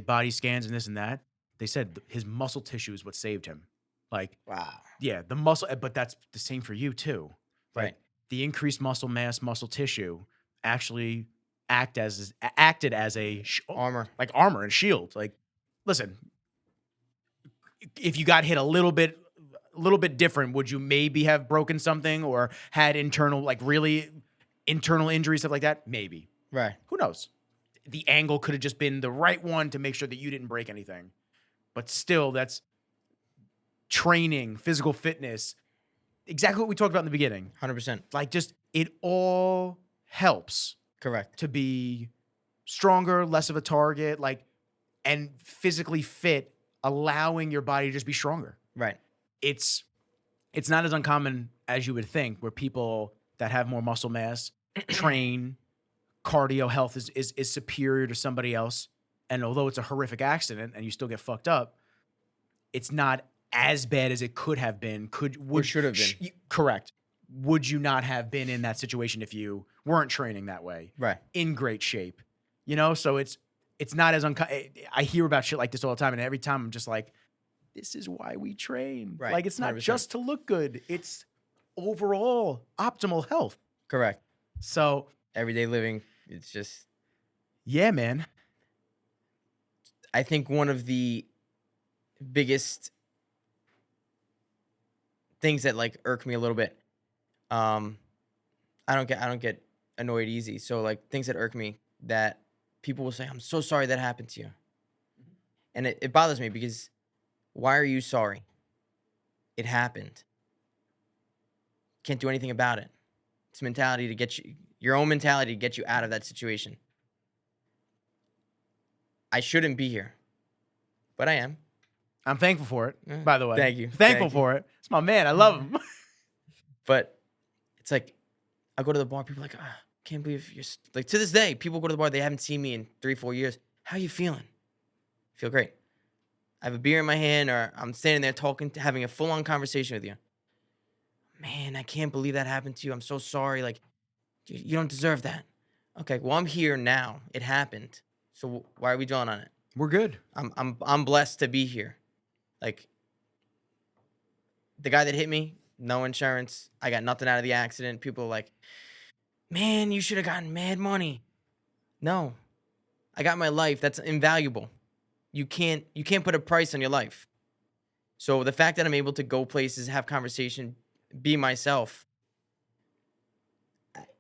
A: body scans and this and that. They said his muscle tissue is what saved him. Like,
B: wow.
A: Yeah, the muscle, but that's the same for you too. Like,
B: right.
A: The increased muscle mass, muscle tissue actually acted as a
B: armor
A: and shield. Like, listen, if you got hit a little bit different, would you maybe have broken something or had really internal injuries, stuff like that? Maybe.
B: Right.
A: Who knows? The angle could have just been the right one to make sure that you didn't break anything. But still, that's training, physical fitness, exactly what we talked about in the beginning.
B: 100%.
A: Like, just it all helps.
B: Correct.
A: To be stronger, less of a target, and physically fit, allowing your body to just be stronger.
B: Right.
A: It's not as uncommon as you would think, where people that have more muscle mass train, cardio health is superior to somebody else. And although it's a horrific accident and you still get fucked up, it's not as bad as it could have been. Should have been. Correct. would you not have been in that situation if you weren't training that way,
B: Right.
A: in great shape? You know, so it's not as I hear about shit like this all the time, and every time I'm just like, this is why we train.
B: Right.
A: Like, it's not
B: 100%.
A: just to look good; it's overall optimal health.
B: Correct.
A: So,
B: Everyday living, it's just,
A: yeah, man.
B: I think one of the biggest things that like irk me a little bit. I don't get annoyed easy. So like things that irk me that people will say, I'm so sorry that happened to you. And it bothers me because why are you sorry? It happened. Can't do anything about it. It's mentality to get you, your own mentality to get you out of that situation. I shouldn't be here, but I am.
A: I'm thankful for it, by the way.
B: Thank you.
A: Thankful
B: Thank you.
A: for it. It's my man. I love him.
B: But it's like, I go to the bar, people are like, ah, can't believe you're, like, to this day, people go to the bar, they haven't seen me in 3-4 years. How you feeling? Feel great. I have a beer in my hand, or I'm standing there talking, having a full-on conversation with you. Man, I can't believe that happened to you. I'm so sorry. Like, you don't deserve that. Okay, well, I'm here now. It happened. So why are we dwelling on it?
A: We're good.
B: I'm blessed to be here. Like, the guy that hit me, no insurance. I got nothing out of the accident. People are like, man, you should have gotten mad money. No, I got my life. That's invaluable. You can't put a price on your life. So the fact that I'm able to go places, have conversation, be myself,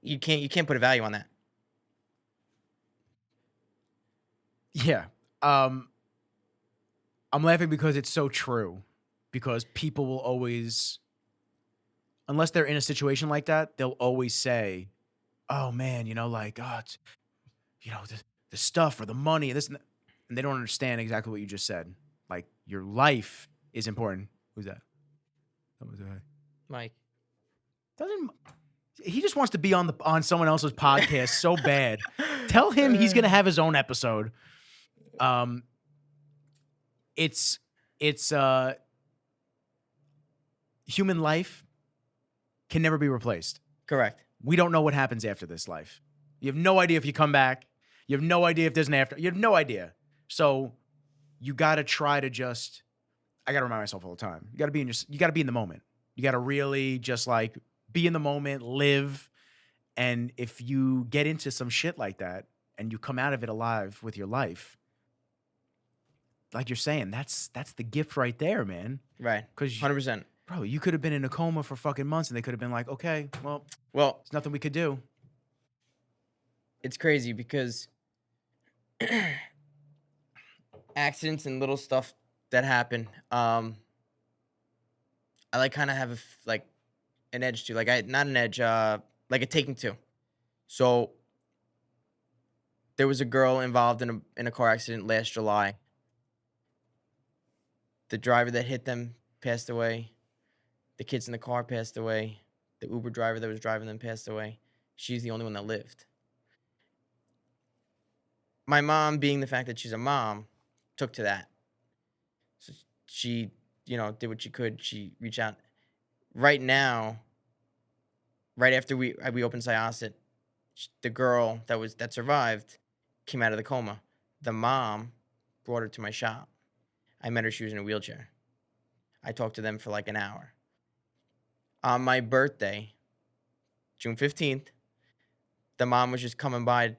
B: you can't put a value on that.
A: Yeah. I'm laughing because it's so true. Because people will always, unless they're in a situation like that, they'll always say, oh man, you know, like, oh, it's, you know, the stuff or the money, this and that. And they don't understand exactly what you just said. Like, your life is important. Who's that? Someone say hi.
B: Mike.
A: Doesn't he just wants to be on someone else's podcast so bad? Tell him he's gonna have his own episode. It's human life can never be replaced.
B: Correct.
A: We don't know what happens after this life. You have no idea if you come back. You have no idea if there's an after. You have no idea. So you got to try to just, I got to remind myself all the time. You got to be in the moment. You got to really just like be in the moment, live. And if you get into some shit like that and you come out of it alive with your life, like you're saying, that's the gift right there, man.
B: Right. 100%.
A: Bro, you could have been in a coma for fucking months and they could have been like, okay, well, there's nothing we could do.
B: It's crazy because accidents and little stuff that happen, I like kind of have like an edge to, like, not an edge, like a taking to. So there was a girl involved in a car accident last July. The driver that hit them passed away. The kids in the car passed away. The Uber driver that was driving them passed away. She's the only one that lived. My mom, being the fact that she's a mom, took to that. So she, did what she could. She reached out. Right now, right after we opened Syosset, the girl that survived came out of the coma. The mom brought her to my shop. I met her. She was in a wheelchair. I talked to them for like an hour. On my birthday, June 15th, the mom was just coming by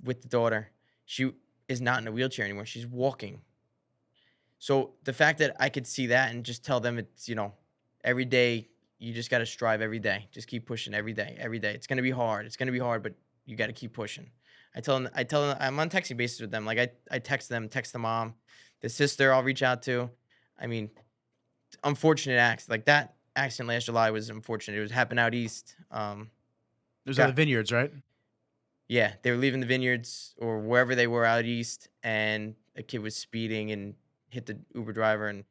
B: with the daughter. She is not in a wheelchair anymore. She's walking. So the fact that I could see that and just tell them it's, every day, you just got to strive every day. Just keep pushing every day, every day. It's going to be hard. It's going to be hard, but you got to keep pushing. I tell them, I'm on texting basis with them. Like I text them, text the mom, the sister I'll reach out to. I mean, unfortunate acts. Like that accident last July was unfortunate. It was happened out east.
A: Those are the vineyards, right?
B: Yeah, they were leaving the vineyards or wherever they were out east, and a kid was speeding and hit the Uber driver. And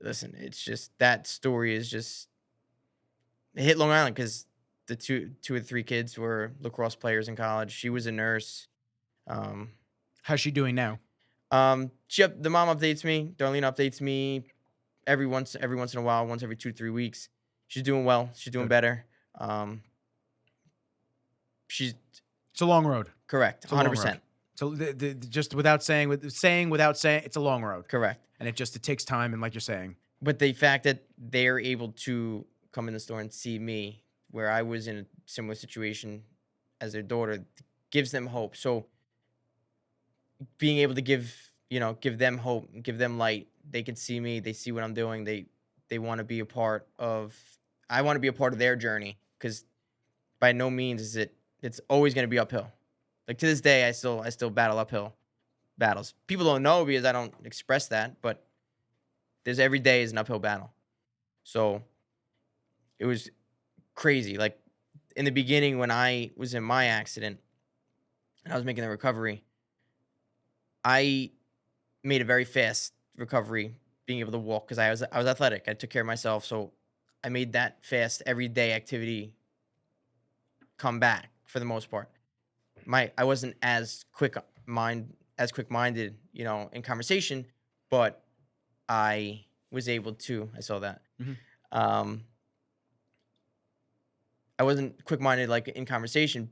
B: listen, it's just, that story is just, it hit Long Island because the two or three kids were lacrosse players in college. She was a nurse.
A: How's she doing now?
B: The mom updates me. Darlene updates me every once in a while, once every 2-3 weeks. She's doing well. She's doing
A: Good.
B: better. She's
A: It's a long road.
B: correct.
A: It's a long road.
B: 100%.
A: So just without saying, without saying, it's a long road,
B: Correct.
A: and it takes time. And like you're saying,
B: But the fact that they're able to come in the store and see me where I was in a similar situation as their daughter gives them hope. So being able to give them hope, give them light. They can see me, they see what I'm doing. They want to be a part of I want to be a part of their journey cuz by no means is it's always going to be uphill. Like to this day I still battle uphill battles. People don't know because I don't express that, but there's every day is an uphill battle. So it was crazy. Like in the beginning when I was in my accident and I was making the recovery, I made a very fast recovery, being able to walk because I was athletic. I took care of myself, so I made that fast everyday activity come back for the most part. I wasn't as quick minded, in conversation, but I was able to. I saw that.
A: Mhm.
B: Um, I wasn't quick minded like in conversation.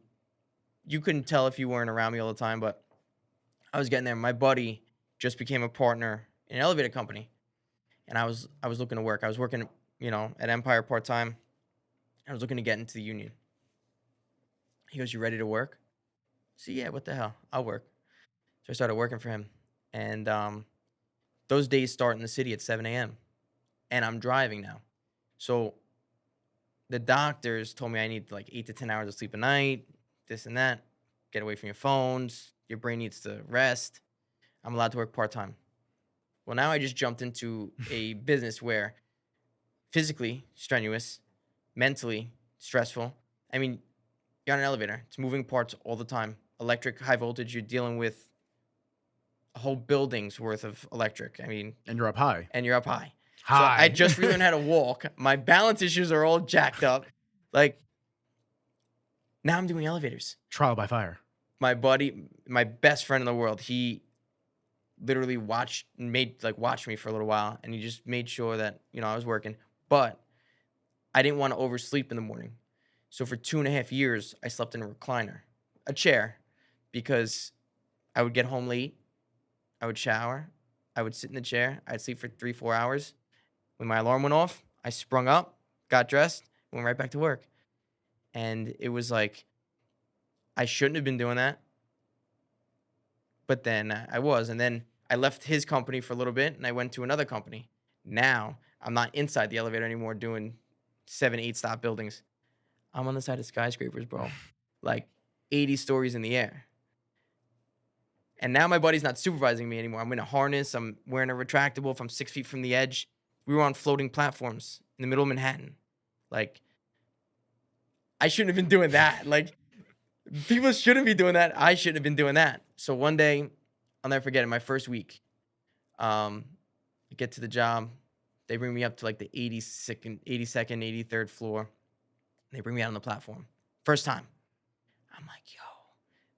B: You couldn't tell if you weren't around me all the time, but I was getting there. My buddy just became a partner in an elevator company, and I was looking to work. I was working, at Empire part time. I was looking to get into the union. He goes, "You ready to work?" So yeah, what the hell? I'll work. So I started working for him, and those days start in the city at 7 a.m. and I'm driving now. So the doctors told me I need like 8 to 10 hours of sleep a night, this and that. Get away from your phones. Your brain needs to rest. I'm allowed to work part time. Well, now I just jumped into a business where physically strenuous, mentally stressful. I mean, you're on an elevator. It's moving parts all the time. Electric, high voltage. You're dealing with a whole building's worth of electric. I mean,
A: and you're up high.
B: and you're up high. So
A: High.
B: I just relearned how to walk. My balance issues are all jacked up. Like now I'm doing elevators.
A: Trial by fire.
B: My buddy, my best friend in the world, he literally watched me for a little while, and he just made sure that I was working. But I didn't want to oversleep in the morning, so for 2.5 years I slept in a recliner, a chair, because I would get home late, I would shower, I would sit in the chair, I'd sleep for 3-4 hours. When my alarm went off, I sprung up, got dressed, went right back to work. And it was like, I shouldn't have been doing that. But then I was. And then I left his company for a little bit and I went to another company. Now I'm not inside the elevator anymore doing 7-8 stop buildings. I'm on the side of skyscrapers, bro. Like 80 stories in the air. And now my buddy's not supervising me anymore. I'm in a harness. I'm wearing a retractable if I'm 6 feet from the edge. We were on floating platforms in the middle of Manhattan. Like, I shouldn't have been doing that. Like, people shouldn't be doing that. I shouldn't have been doing that. So one day, I'll never forget it, my first week, I get to the job. They bring me up to like the 82nd, 83rd floor. They bring me out on the platform. First time. I'm like, yo,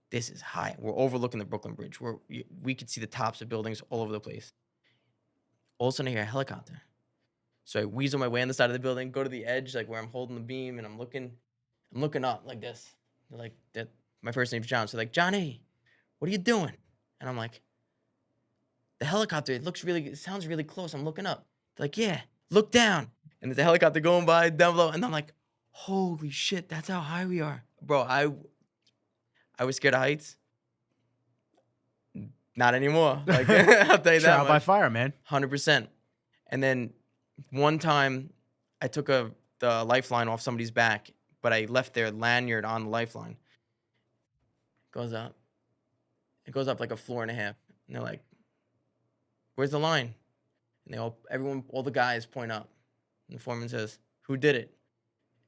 B: this is high. We're overlooking the Brooklyn Bridge. We could see the tops of buildings all over the place. All of a sudden, I hear a helicopter. So I weasel my way on the side of the building, go to the edge, like where I'm holding the beam, and I'm looking up like this. They're like, that. My first name's John. So they're like, Johnny, what are you doing? And I'm like, the helicopter, it sounds really close. I'm looking up. They're like, yeah, look down. And there's a helicopter going by down below. And I'm like, holy shit, that's how high we are. Bro, I was scared of heights. Not anymore. Like, I'll tell you that
A: Trial by
B: much.
A: fire, man.
B: 100%. And then one time I took the lifeline off somebody's back, but I left their lanyard on the lifeline. Goes up. It goes up like a floor and a half. And they're like, where's the line? And all the guys point up. And the foreman says, who did it?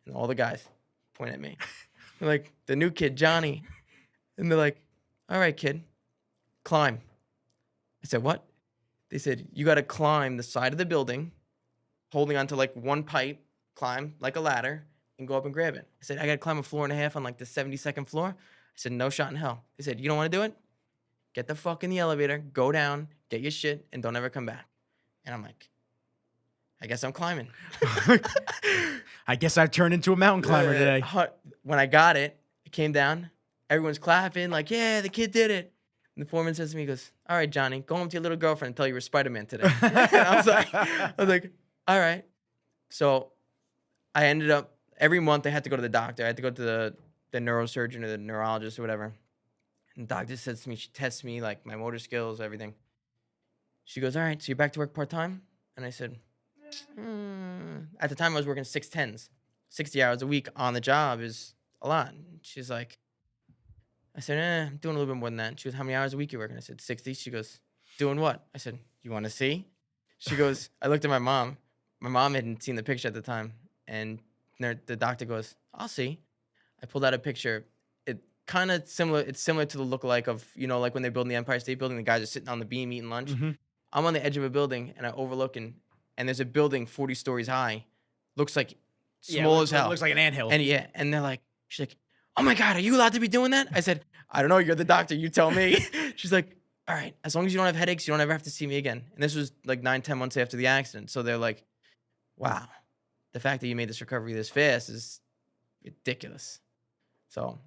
B: And all the guys point at me. They're like, the new kid, Johnny. And they're like, all right, kid, climb. I said, what? They said, you got to climb the side of the building, holding onto like one pipe, climb like a ladder, and go up and grab it. I said, I got to climb a floor and a half on like the 72nd floor. I said, no shot in hell. They said, you don't want to do it? Get the fuck in the elevator, go down, get your shit, and don't ever come back. And I'm like, I guess I'm climbing.
A: I guess I've turned into a mountain climber today.
B: When I got it, it came down. Everyone's clapping, like, yeah, the kid did it. And the foreman says to me, he goes, all right, Johnny, go home to your little girlfriend and tell you were Spider-Man today. And I was like, all right. So I ended up, every month I had to go to the doctor. I had to go to the neurosurgeon or the neurologist or whatever. And the doctor says to me, she tests me, like my motor skills, everything. She goes, all right, so you're back to work part-time? And I said, At the time I was working 6 10s. 60 hours a week on the job is a lot. She's like, I said, I'm doing a little bit more than that. She goes, how many hours a week you working? I said, 60. She goes, doing what? I said, you want to see? She goes, I looked at my mom. My mom hadn't seen the picture at the time. And the doctor goes, I'll see. I pulled out a picture. It kind of similar. It's similar to the lookalike of, like when they're building the Empire State Building, the guys are sitting on the beam eating lunch.
A: Mm-hmm.
B: I'm on the edge of a building and I overlook and there's a building 40 stories high. Looks like small as hell.
A: Looks like an anthill.
B: And they're like, she's like, oh my God, are you allowed to be doing that? I said, I don't know. You're the doctor. You tell me. She's like, all right, as long as you don't have headaches, you don't ever have to see me again. And this was like 9-10 months after the accident. So they're like, wow, the fact that you made this recovery this fast is ridiculous. So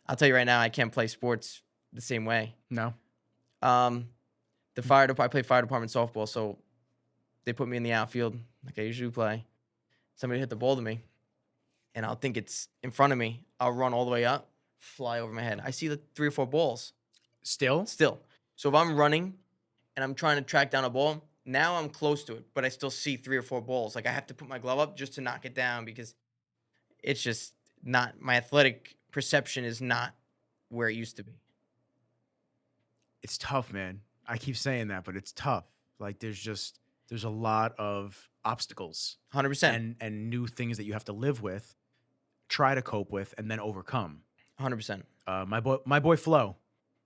B: I'll tell you right now, I can't play sports the same way.
A: No.
B: The fire department, I play fire department softball, so they put me in the outfield like I usually play. Somebody hit the ball to me, and I'll think it's in front of me. I'll run all the way up, fly over my head. I see the 3 or 4 balls. Still. So if I'm running and I'm trying to track down a ball, now I'm close to it, but I still see 3 or 4 balls. Like I have to put my glove up just to knock it down because it's just not, my athletic perception is not where it used to be.
A: It's tough, man. I keep saying that, but it's tough. Like there's a lot of obstacles.
B: 100%.
A: And new things that you have to live with, try to cope with, and then overcome.
B: 100%.
A: My boy Flo.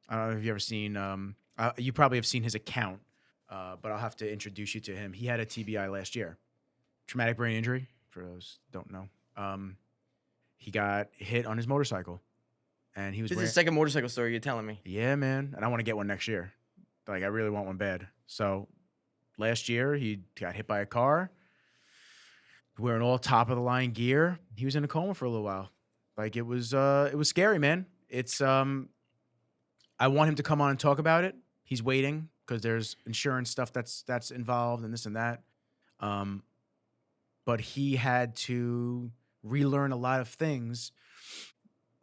A: I don't know if you ever seen. You probably have seen his account, but I'll have to introduce you to him. He had a TBI last year, traumatic brain injury. For those who don't know, he got hit on his motorcycle, and he was.
B: This is the second motorcycle story you're telling me.
A: Yeah, man, and I want to get one next year. Like I really want one bad. So last year he got hit by a car, wearing all top of the line gear. He was in a coma for a little while. Like it was scary, man. It's I want him to come on and talk about it. He's waiting because there's insurance stuff that's involved and this and that. But he had to relearn a lot of things.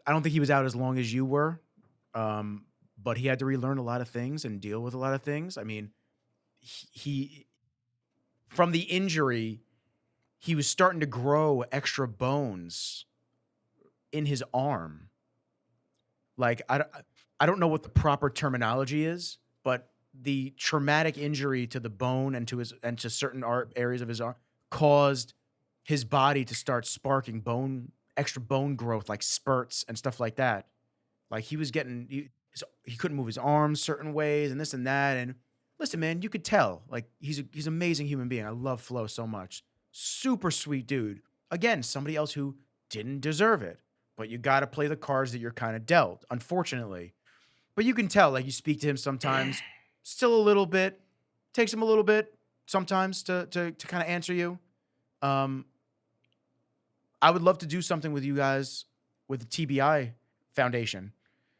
A: I don't think he was out as long as you were, but he had to relearn a lot of things and deal with a lot of things. I mean, he from the injury, he was starting to grow extra bones in his arm. Like I don't know what the proper terminology is, but the traumatic injury to the bone and to certain areas of his arm caused his body to start sparking extra bone growth, like spurts and stuff like that. Like he was getting, he couldn't move his arms certain ways and this and that. And listen, man, you could tell, like he's an amazing human being. I love Flo so much. Super sweet dude. Again, somebody else who didn't deserve it, but you got to play the cards that you're kind of dealt, unfortunately. But you can tell, like you speak to him sometimes, still a little bit, takes him a little bit sometimes to kind of answer you. I would love to do something with you guys with the TBI Foundation.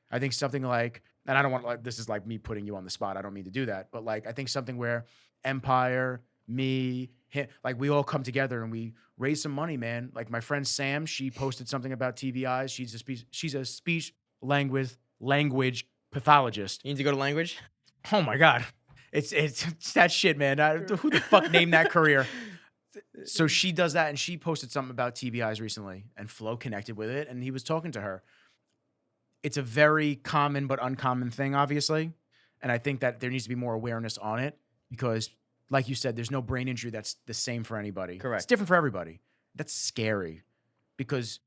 A: I think something like, and I don't want, like, this is like me putting you on the spot. I don't mean to do that, but like, I think something where Empire, me, him, like we all come together and we raise some money, man. Like my friend Sam, she posted something about TBIs. She's a speech language pathologist.
B: You need to go to language?
A: Oh my God. It's that shit, man. Who the fuck named that career? So she does that, and she posted something about TBIs recently, and Flo connected with it, and he was talking to her. It's a very common but uncommon thing, obviously, and I think that there needs to be more awareness on it because, like you said, there's no brain injury that's the same for anybody.
B: Correct.
A: It's different for everybody. That's scary because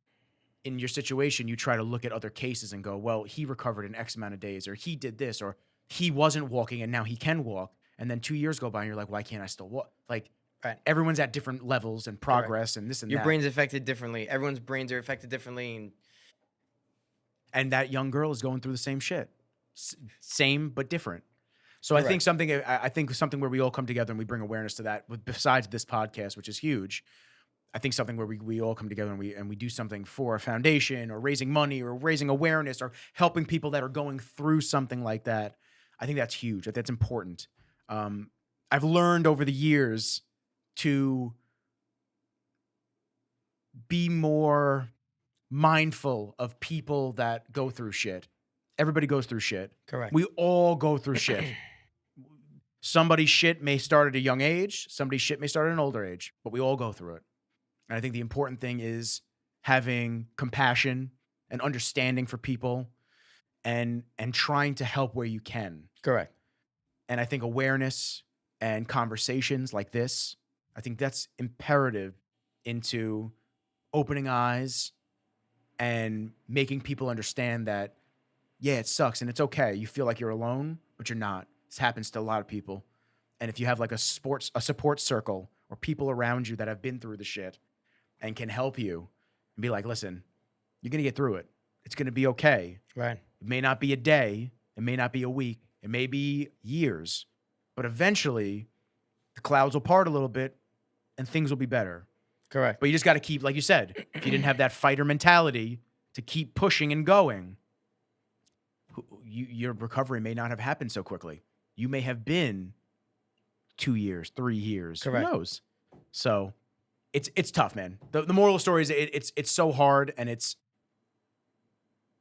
A: in your situation, you try to look at other cases and go, well, he recovered in X amount of days, or he did this, or he wasn't walking and now he can walk. And then 2 years go by and you're like, why can't I still walk? Like,
B: right.
A: Everyone's at different levels and progress and this and
B: Your
A: that.
B: Your brain's affected differently. Everyone's brains are affected differently.
A: And that young girl is going through the same shit. Same, but different. So
B: Correct.
A: I think something where we all come together and we bring awareness to that, besides this podcast, which is huge. I think something where we all come together and we do something for a foundation or raising money or raising awareness or helping people that are going through something like that. I think that's huge. That's important. Um, I've learned over the years to be more mindful of people that go through shit. Everybody goes through shit.
B: Correct.
A: We all go through shit. Somebody's shit may start at a young age, somebody's shit may start at an older age, but we all go through it. And I think the important thing is having compassion and understanding for people and trying to help where you can.
B: Correct.
A: And I think awareness and conversations like this, I think that's imperative into opening eyes and making people understand that, yeah, it sucks and it's okay. You feel like you're alone, but you're not. This happens to a lot of people. And if you have like a support circle or people around you that have been through the shit and can help you and be like, listen, you're going to get through it. It's going to be okay.
B: Right.
A: It may not be a day. It may not be a week. It may be years. But eventually, the clouds will part a little bit and things will be better.
B: Correct.
A: But you just got to keep, like you said, if you didn't have that fighter mentality to keep pushing and going, your recovery may not have happened so quickly. You may have been 2 years, 3 years.
B: Correct.
A: Who knows? So it's tough, man. The moral of the story is it's so hard, and you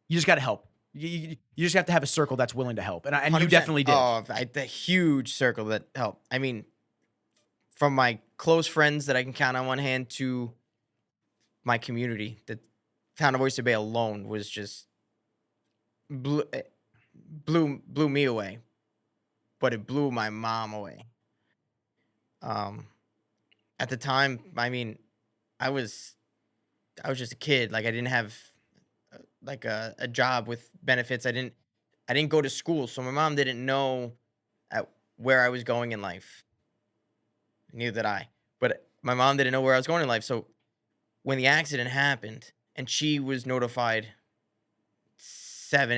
A: just got to help. You just have to have a circle that's willing to help, and you
B: 100%.
A: definitely did.
B: Oh, the huge circle that helped. I mean, from my close friends that I can count on one hand to my community, the town of Oyster Bay alone was just blew me away, but it blew my mom away. At the time, I mean, I was just a kid. Like I didn't have like a job with benefits. I didn't go to school, so my mom didn't know where I was going in life. Neither did I. But my mom didn't know where I was going in life. So when the accident happened, and she was notified 7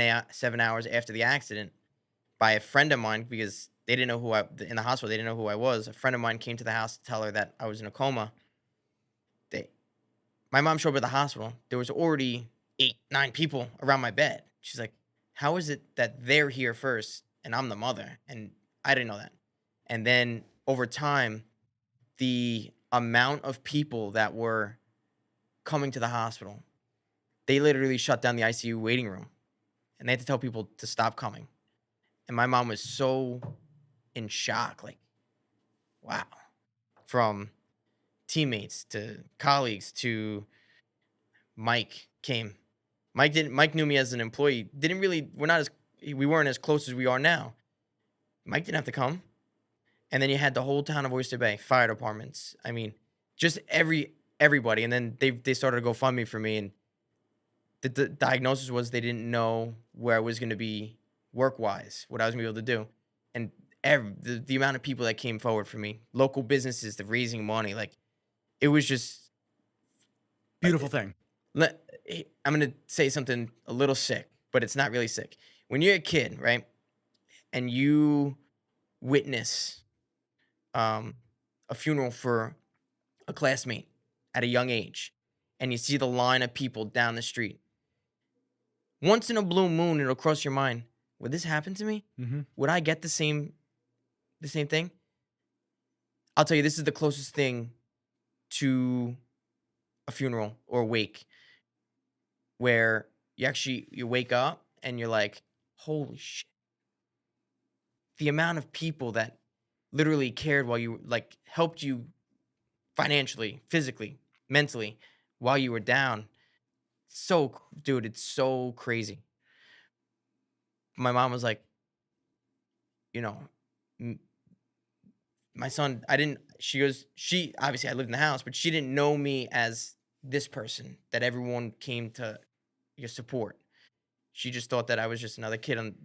B: hours after the accident by a friend of mine, because they didn't know in the hospital. They didn't know who I was. A friend of mine came to the house to tell her that I was in a coma. My mom showed up at the hospital. There was already 8, 9 people around my bed. She's like, how is it that they're here first and I'm the mother? And I didn't know that. And then over time, the amount of people that were coming to the hospital, they literally shut down the ICU waiting room. And they had to tell people to stop coming. And my mom was so in shock, like, wow. From teammates to colleagues to Mike came. Mike knew me as an employee. We weren't as close as we are now. Mike didn't have to come. And then you had the whole town of Oyster Bay, fire departments. I mean, just everybody. And then they started to GoFundMe for me, and the diagnosis was they didn't know where I was going to be work-wise, what I was going to be able to do. And the amount of people that came forward for me, local businesses, the raising money, like it was just
A: Beautiful thing.
B: I'm going to say something a little sick, but it's not really sick. When you're a kid, right, and you witness a funeral for a classmate at a young age, and you see the line of people down the street, once in a blue moon, it'll cross your mind, would this happen to me?
A: Mm-hmm.
B: Would I get the same thing? I'll tell you, this is the closest thing to a funeral or wake, where you wake up and you're like, holy shit. The amount of people that literally cared while you, like, helped you financially, physically, mentally while you were down. Dude, it's so crazy. My mom was like, you know, my son, she obviously, I lived in the house, but she didn't know me as this person that everyone came to your support. She just thought that I was just another kid on,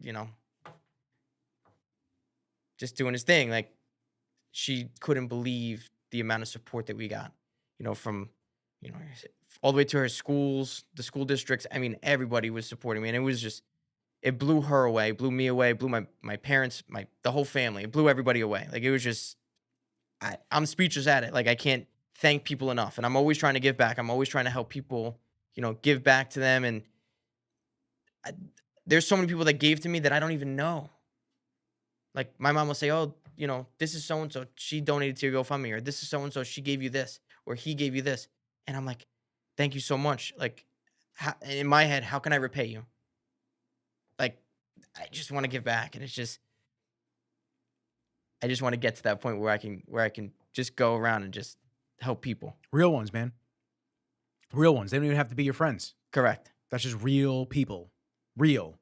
B: just doing his thing. Like, she couldn't believe the amount of support that we got, from, you know, all the way to her schools, the school districts. I mean, everybody was supporting me, and it was just, it blew her away, blew me away, blew my parents, the whole family. It blew everybody away. Like, it was just I'm speechless at it. Like, I can't thank people enough. And I'm always trying to give back. I'm always trying to help people, give back to them. And I, there's so many people that gave to me that I don't even know. Like, my mom will say, "Oh, this is so and so. She donated to your GoFundMe," or "This is so and so. She gave you this, or he gave you this." And I'm like, "Thank you so much." Like, in my head, how can I repay you? Like, I just want to give back, and I just want to get to that point where I can just go around and just help people.
A: Real ones, man. Real ones. They don't even have to be your friends.
B: Correct.
A: That's just real people. Real.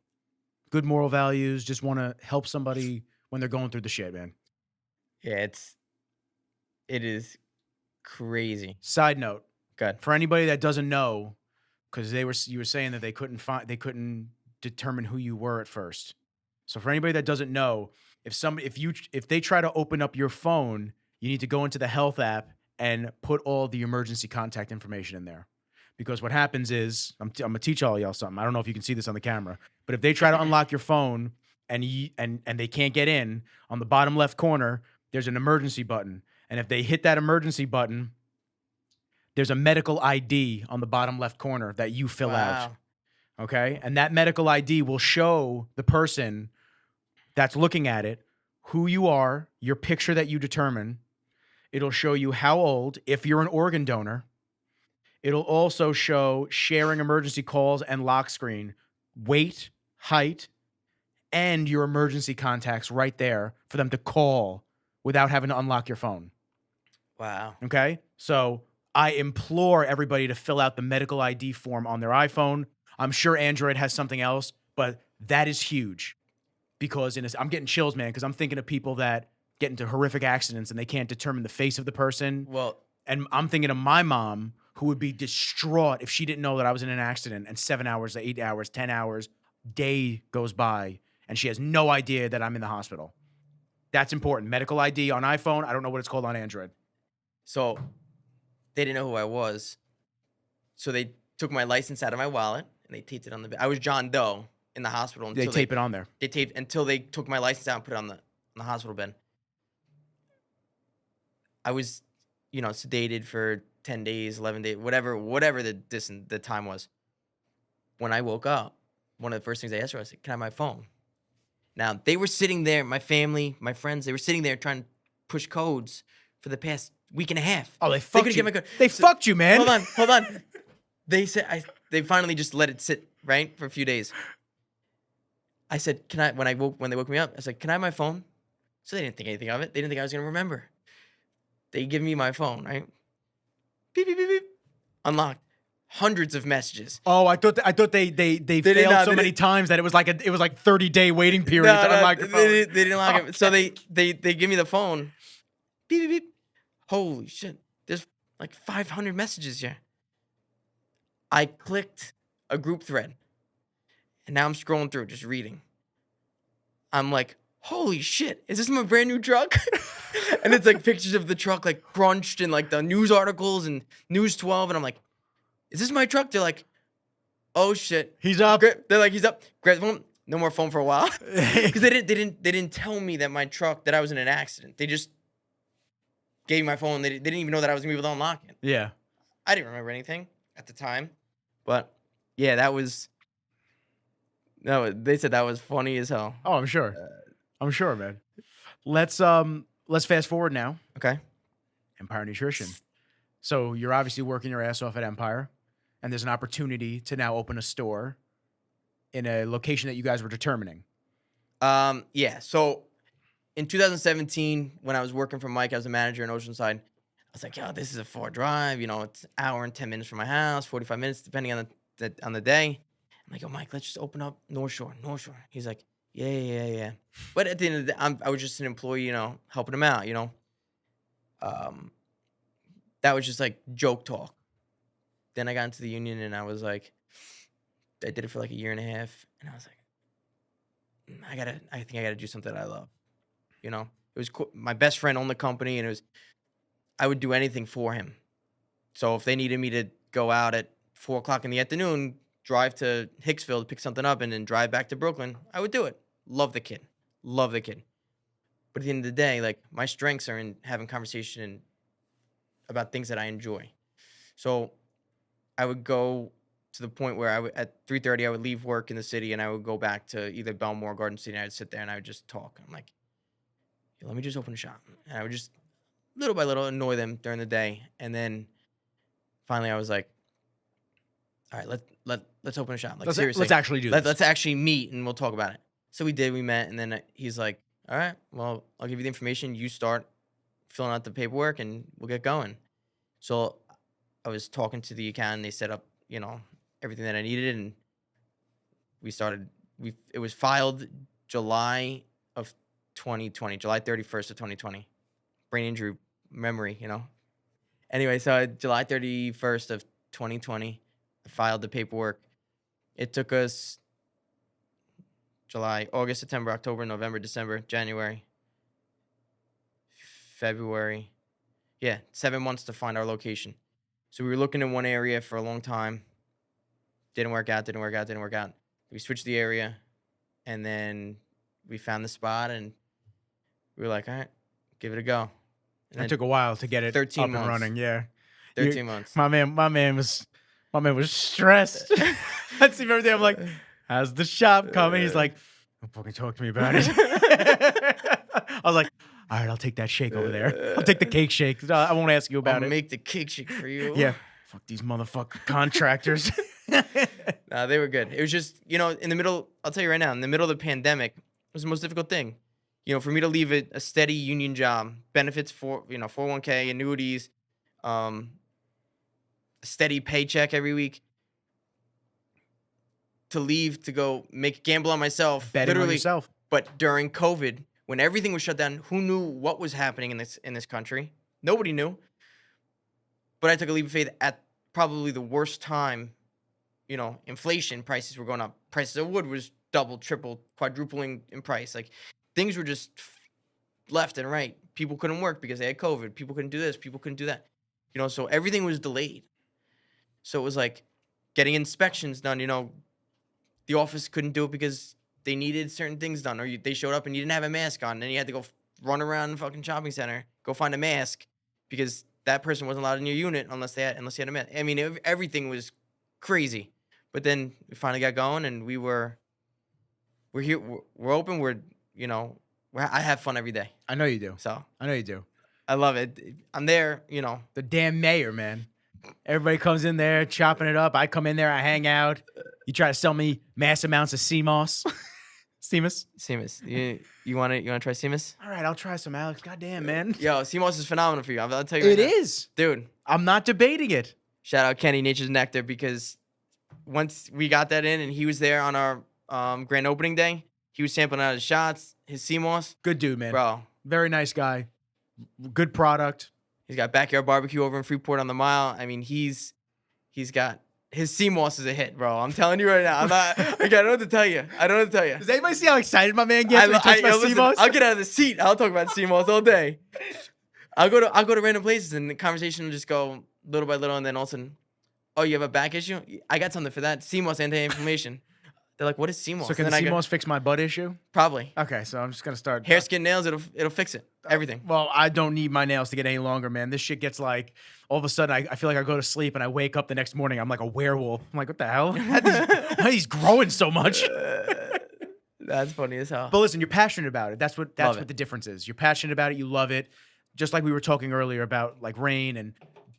A: Good moral values. Just want to help somebody when they're going through the shit, man.
B: Yeah, it is crazy.
A: Side note,
B: Good.
A: for anybody that doesn't know, because you were saying that they couldn't determine who you were at first. So for anybody that doesn't know, if they try to open up your phone, you need to go into the health app and put all the emergency contact information in there. Because what happens is, I'm gonna teach all y'all something. I don't know if you can see this on the camera, but if they try to unlock your phone and they can't get in, on the bottom left corner, there's an emergency button. And if they hit that emergency button, there's a medical ID on the bottom left corner that you fill out. Okay? And that medical ID will show the person that's looking at it who you are, your picture that you determine. It'll show you how old, if you're an organ donor. It'll also show sharing emergency calls and lock screen, weight, height, and your emergency contacts right there for them to call without having to unlock your phone.
B: Wow.
A: Okay? So I implore everybody to fill out the medical ID form on their iPhone. I'm sure Android has something else, but that is huge because I'm getting chills, man, because I'm thinking of people that get into horrific accidents and they can't determine the face of the person.
B: Well,
A: and I'm thinking of my mom, who would be distraught if she didn't know that I was in an accident and 7 hours, 8 hours, 10 hours, day goes by and she has no idea that I'm in the hospital. That's important. Medical ID on iPhone. I don't know what it's called on Android.
B: So they didn't know who I was. So they took my license out of my wallet and they taped it on the. I was John Doe in the hospital.
A: They tape it on there.
B: They taped until they took my license out and put it on the hospital bed. I was, sedated for 10 days, 11 days, whatever the time was. When I woke up, one of the first things I asked her, I said, "Can I have my phone?" Now, they were sitting there, my family, my friends, they were sitting there trying to push codes for the past week and a half.
A: Oh, they fucked
B: couldn't
A: you.
B: get my code.
A: They fucked you, man.
B: Hold on. They said they finally just let it sit, right, for a few days. I said, when they woke me up, I said, "Can I have my phone?" So they didn't think anything of it. They didn't think I was going to remember. They give me my phone, right? Beep, beep, beep, beep. Unlocked. Hundreds of messages.
A: Oh, I thought they failed so many times that it was like 30-day waiting period to unlock your phone.
B: They didn't lock it. So they give me the phone. Beep, beep, beep. Holy shit. There's like 500 messages here. I clicked a group thread. And now I'm scrolling through, just reading. I'm like, holy shit, is this my brand new truck? And it's like pictures of the truck like crunched and like the news articles and News 12. And I'm like, is this my truck? They're like, oh shit.
A: He's up.
B: They're like, he's up. Grab the phone. No more phone for a while. Because they didn't tell me that that I was in an accident. They just gave me my phone. They didn't even know that I was gonna be able to unlock it.
A: Yeah.
B: I didn't remember anything at the time. But yeah, they said that was funny as hell.
A: Oh, I'm sure. I'm sure, man. Let's fast forward now.
B: Okay.
A: Empire Nutrition. So you're obviously working your ass off at Empire, and there's an opportunity to now open a store in a location that you guys were determining.
B: Yeah. So in 2017, when I was working for Mike as a manager in Oceanside, I was like, "Yo, this is a far drive. It's an hour and 10 minutes from my house, 45 minutes depending on the day." I'm like, "Oh, Mike, let's just open up North Shore." He's like, yeah. But at the end of the day, I was just an employee, helping him out, That was just like joke talk. Then I got into the union and I was like, I did it for like a year and a half. And I was like, I think I gotta do something that I love. It was cool. My best friend owned the company and I would do anything for him. So if they needed me to go out at 4:00 in the afternoon, drive to Hicksville to pick something up and then drive back to Brooklyn, I would do it. Love the kid. Love the kid. But at the end of the day, like, my strengths are in having conversation about things that I enjoy. So I would go to the point where at 3:30 I would leave work in the city and I would go back to either Belmore or Garden City and I'd sit there and I would just talk. I'm like, "Hey, let me just open a shop." And I would just little by little annoy them during the day. And then finally I was like, all right, let's open a shop. Like, seriously.
A: Let's actually do this.
B: Let's actually meet and we'll talk about it. So we did, we met, and then he's like, all right, well, I'll give you the information. You start filling out the paperwork and we'll get going. So I was talking to the accountant. They set up, everything that I needed, and we started. It was filed July of 2020, July 31st of 2020. Brain injury, memory, Anyway, so July 31st of 2020, I filed the paperwork. It took us July, August, September, October, November, December, January, February. Yeah, 7 months to find our location. So we were looking in one area for a long time. Didn't work out. We switched the area, and then we found the spot, and we were like, all right, give it a go. And
A: It took a while to get it
B: 13
A: up
B: months.
A: and running. Yeah,
B: 13 months.
A: My man was stressed. I'd see him every day. I'm like, how's the shop coming? He's like, don't fucking talk to me about it. I was like, all right, I'll take that shake over there. I'll take the cake shake. I won't ask you about
B: I'll
A: it.
B: make the cake shake for you.
A: Yeah. Fuck these motherfucking contractors.
B: Nah, they were good. It was just, in the middle, I'll tell you right now, in the middle of the pandemic, it was the most difficult thing. For me to leave a steady union job, benefits for, 401k, annuities, a steady paycheck every week, to leave to go gamble on myself.
A: Betting
B: literally,
A: on yourself.
B: But during COVID, when everything was shut down, who knew what was happening in this country? Nobody knew. But I took a leap of faith at probably the worst time. Inflation, prices were going up. Prices of wood was double, triple, quadrupling in price. Like, things were just left and right. People couldn't work because they had COVID. People couldn't do this. People couldn't do that. So everything was delayed. So it was like getting inspections done. The office couldn't do it because they needed certain things done, or they showed up and you didn't have a mask on, and then you had to go run around the fucking shopping center, go find a mask because that person wasn't allowed in your unit unless you had a mask. I mean, everything was crazy. But then we finally got going, and we're here, we're open, I have fun every day.
A: I know you do.
B: So
A: I know you do.
B: I love it. I'm there,
A: The damn mayor, man. Everybody comes in there chopping it up. I come in there, I hang out. You try to sell me mass amounts of CMOS. CMOS?
B: CMOS. You want to try CMOS?
A: All right, I'll try some, Alex. Goddamn, man.
B: Yo, CMOS is phenomenal for you. I'll tell you
A: It
B: right now.
A: is.
B: Dude.
A: I'm not debating it.
B: Shout out Kenny, Nature's Nectar, because once we got that in and he was there on our grand opening day, he was sampling out his shots, his CMOS.
A: Good dude, man.
B: Bro.
A: Very nice guy. Good product.
B: He's got backyard barbecue over in Freeport on the Mile. I mean, he's got his CMOS is a hit, bro. I'm telling you right now. I don't know what to tell you. Does
A: anybody see how excited my man gets when he talks about CMOS?
B: I'll get out of the seat. I'll talk about CMOS all day. I'll go to random places and the conversation will just go little by little, and then all of a sudden, oh, you have a back issue? I got something for that. CMOS anti-inflammation. They're like, what is CMOS?
A: So can the CMOS fix my butt issue?
B: Probably.
A: Okay, so I'm just gonna start
B: hair, skin, nails. It'll fix it. Everything.
A: Well, I don't need my nails to get any longer, man. This shit gets like, all of a sudden, I feel like I go to sleep and I wake up the next morning, I'm like a werewolf. I'm like, what the hell? How are these growing so much?
B: That's funny as hell.
A: But listen, you're passionate about it. That's what the difference is. You're passionate about it. You love it. Just like we were talking earlier about like rain and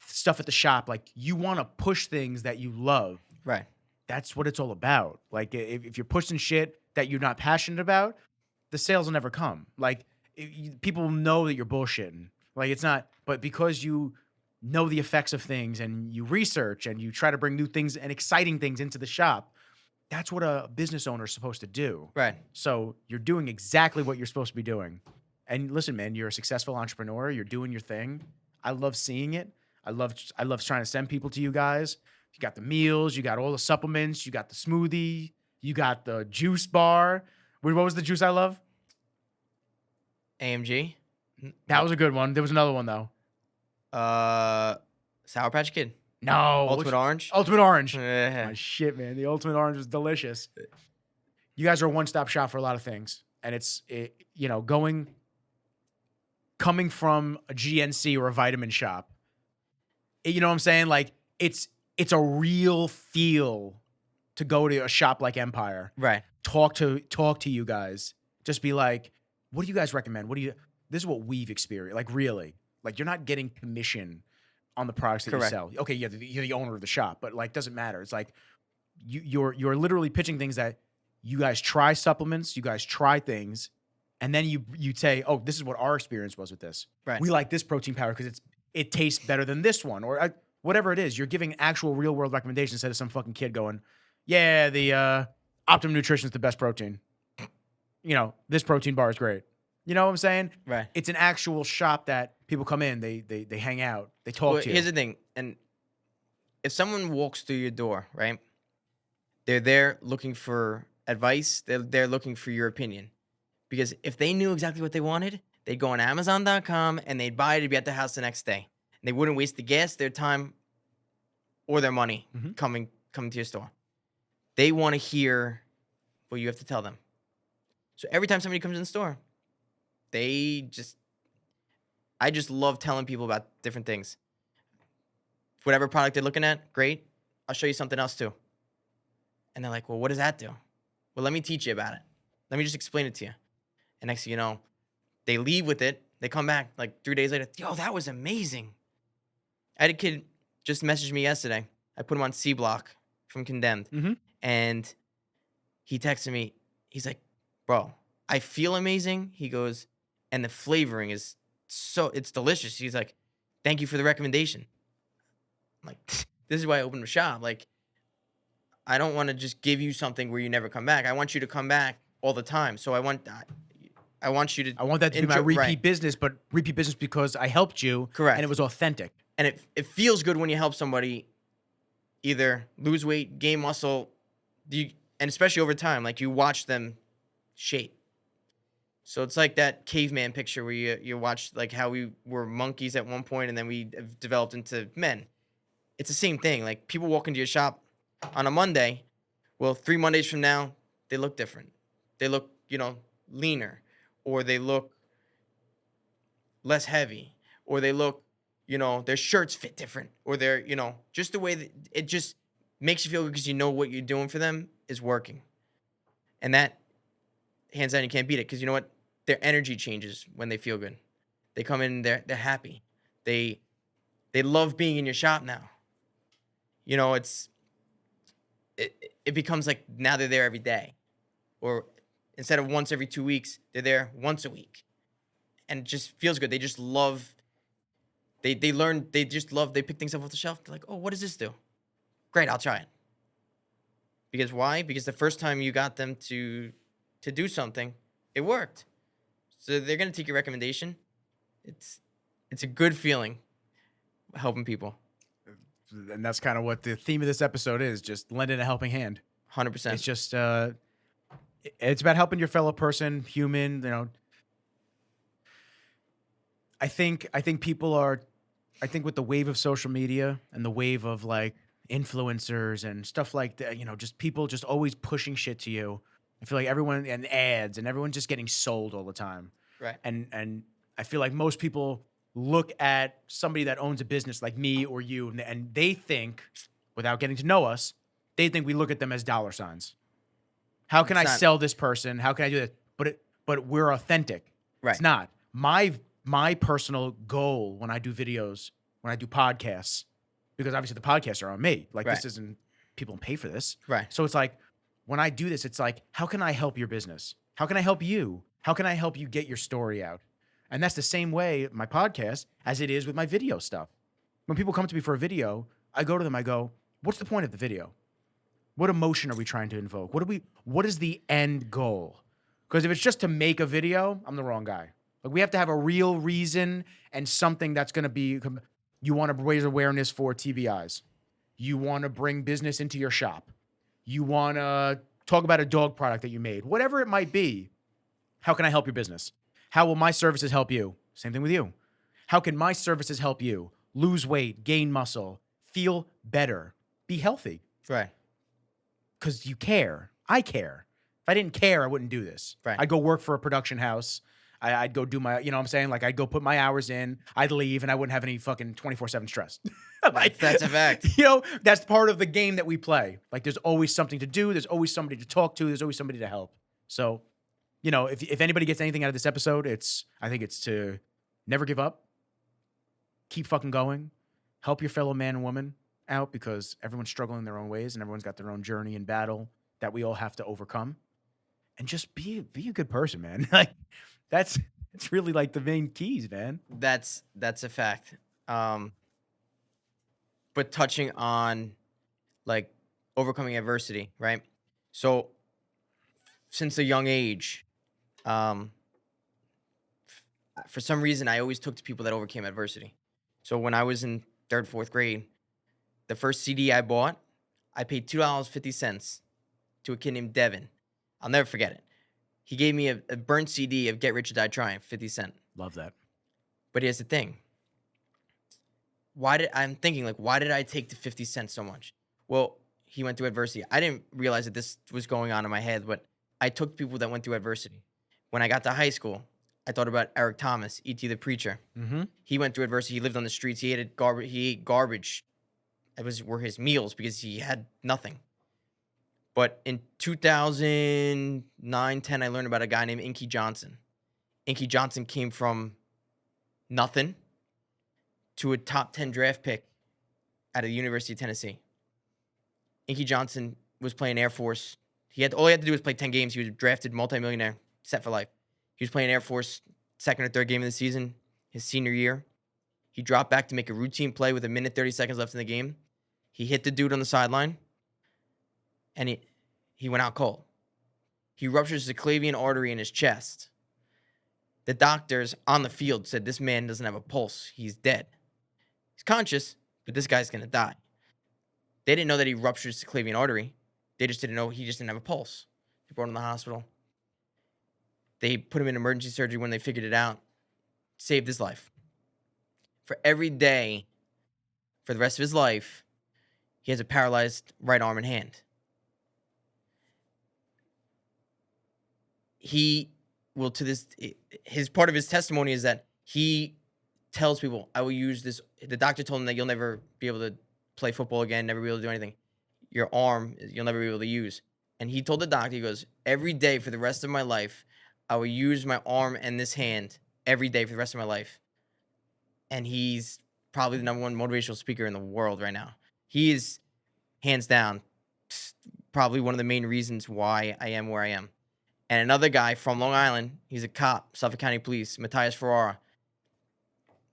A: stuff at the shop. Like, you want to push things that you love.
B: Right.
A: That's what it's all about. Like, if you're pushing shit that you're not passionate about, the sales will never come. Like, people know that you're bullshitting. Like, it's not, but because you know the effects of things and you research and you try to bring new things and exciting things into the shop, that's what a business owner is supposed to do.
B: Right.
A: So you're doing exactly what you're supposed to be doing. And listen, man, you're a successful entrepreneur. You're doing your thing. I love seeing it. I love trying to send people to you guys. You got the meals, you got all the supplements, you got the smoothie, you got the juice bar. What was the juice I love?
B: AMG.
A: That was a good one. There was another one though.
B: Sour Patch Kid.
A: No,
B: Ultimate Orange.
A: Ultimate Orange.
B: Yeah.
A: My shit, man. The Ultimate Orange was delicious. You guys are a one-stop shop for a lot of things, and coming from a GNC or a vitamin shop. You know what I'm saying? Like it's a real feel to go to a shop like Empire.
B: Right.
A: Talk to you guys. Just be like, what do you guys recommend? This is what we've experienced. Like really, like you're not getting commission on the products that
B: Correct.
A: you sell. Okay, yeah, you're the owner of the shop, but like doesn't matter. It's like you're literally pitching things that you guys try supplements, you guys try things, and then you say, oh, this is what our experience was with this.
B: Right.
A: We like this protein powder because it tastes better than this one, or whatever it is. You're giving actual real world recommendations instead of some fucking kid going, yeah, the Optimum Nutrition is the best protein. This protein bar is great. You know what I'm saying?
B: Right.
A: It's an actual shop that people come in, they hang out, they talk to you.
B: Here's the thing, and if someone walks through your door, right, they're there looking for advice. They're looking for your opinion, because if they knew exactly what they wanted, they'd go on Amazon.com and they'd buy it to be at the house the next day. And they wouldn't waste the gas, their time, or their money coming to your store. They want to hear what you have to tell them. So every time somebody comes in the store, I just love telling people about different things. Whatever product they're looking at, great. I'll show you something else too. And they're like, well, what does that do? Well, let me teach you about it. Let me just explain it to you. And next thing you know, they leave with it. They come back like 3 days later. Yo, that was amazing. I had a kid just message me yesterday. I put him on C Block from Condemned. And he texted me. He's like, bro, I feel amazing. He goes, and the flavoring is it's delicious. He's like, thank you for the recommendation. I'm like, this is why I opened a shop. Like, I don't want to just give you something where you never come back. I want you to come back all the time. So I want you to.
A: I want that to be my repeat business, but repeat business because I helped you.
B: Correct.
A: And it was authentic.
B: And it feels good when you help somebody either lose weight, gain muscle, and especially over time, like you watch them shape. So it's like that caveman picture where you watch like how we were monkeys at one point and then we have developed into men. It's the same thing. Like people walk into your shop on a Monday. Well, 3 Mondays from now, they look different. They look, leaner, or they look less heavy, or they look, their shirts fit different, or they're, just the way that it just makes you feel good because you know what you're doing for them is working. And that, hands down, you can't beat it because you know what? Their energy changes when they feel good. They come in, they're happy. They love being in your shop now. It becomes like now they're there every day. Or instead of once every 2 weeks, they're there once a week. And it just feels good. They just love, they pick things up off the shelf. They're like, oh, what does this do? Great, I'll try it. Because why? Because the first time you got them to do something, it worked. So they're going to take your recommendation. It's a good feeling helping people.
A: And that's kind of what the theme of this episode is, just lending a helping hand.
B: 100%.
A: It's just, it's about helping your fellow person, human, I think people are, with the wave of social media and the wave of like influencers and stuff like that, just people just always pushing shit to you. I feel like everyone and ads and everyone's just getting sold all the time.
B: Right.
A: And I feel like most people look at somebody that owns a business like me or you, and they think, without getting to know us, they think we look at them as dollar signs. How can I sell this person? How can I do that? But we're authentic.
B: Right.
A: It's not. My personal goal when I do videos, when I do podcasts, because obviously the podcasts are on me. Like this isn't, people don't pay for this.
B: Right.
A: So it's like, when I do this, it's like, how can I help your business? How can I help you? How can I help you get your story out? And that's the same way my podcast as it is with my video stuff. When people come to me for a video, I go to them, I go, what's the point of the video? What emotion are we trying to invoke? What is the end goal? Because if it's just to make a video, I'm the wrong guy. Like we have to have a real reason and something that's going to be, you want to raise awareness for TBIs. You want to bring business into your shop. You want to talk about a dog product that you made, whatever it might be. How can I help your business? How will my services help you? Same thing with you. How can my services help you lose weight, gain muscle, feel better, be healthy,
B: Right.
A: because you care. I care. If I didn't care, I wouldn't do this.
B: Right.
A: I'd go work for a production house. I'd go do my, you know what I'm saying? Like, I'd go put my hours in, I'd leave, and I wouldn't have any fucking 24/7 stress. Like,
B: That's a fact.
A: you know, that's part of the game that we play. Like, there's always something to do, there's always somebody to talk to, there's always somebody to help. So, you know, if anybody gets anything out of this episode, I think it's to never give up, keep fucking going, help your fellow man and woman out, because everyone's struggling in their own ways and everyone's got their own journey and battle that we all have to overcome. And just be a good person, man. Like, that's really like the main keys, man.
B: That's a fact. But touching on like overcoming adversity, right? So since a young age, um, for some reason, I always took to people that overcame adversity. So when I was in third, fourth grade, the first CD I bought, I paid $2.50 to a kid named Devin. I'll never forget it. He gave me a burnt CD of Get Rich or Die Trying, 50 Cent.
A: Love that.
B: But here's the thing. Why did I take to 50 Cent so much? Well, he went through adversity. I didn't realize that this was going on in my head, but I took people that went through adversity. When I got to high school, I thought about Eric Thomas, E.T. the Preacher.
A: Mm-hmm.
B: He went through adversity. He lived on the streets. He ate garbage. Were his meals because he had nothing. But in 2009, 10, I learned about a guy named Inky Johnson. Inky Johnson came from nothing to a top 10 draft pick out of the University of Tennessee. Inky Johnson was playing Air Force. All he had to do was play 10 games. He was drafted multimillionaire, set for life. He was playing Air Force second or third game of the season, his senior year. He dropped back to make a routine play with 1:30 left in the game. He hit the dude on the sideline, and he went out cold. He ruptured the clavien artery in his chest. The doctors on the field said this man doesn't have a pulse. He's dead. He's conscious, but this guy's going to die. They didn't know that he ruptured the clavien artery. They just didn't know he just didn't have a pulse. They brought him to the hospital. They put him in emergency surgery when they figured it out. Saved his life. For every day, for the rest of his life, he has a paralyzed right arm and hand. He will his part of his testimony is that he tells people, I will use this. The doctor told him that you'll never be able to play football again, never be able to do anything. Your arm, you'll never be able to use. And he told the doctor, he goes, every day for the rest of my life, I will use my arm and this hand every day for the rest of my life. And he's probably the #1 motivational speaker in the world right now. He is, hands down, probably one of the main reasons why I am where I am. And another guy from Long Island, he's a cop, Suffolk County Police, Matthias Ferrara.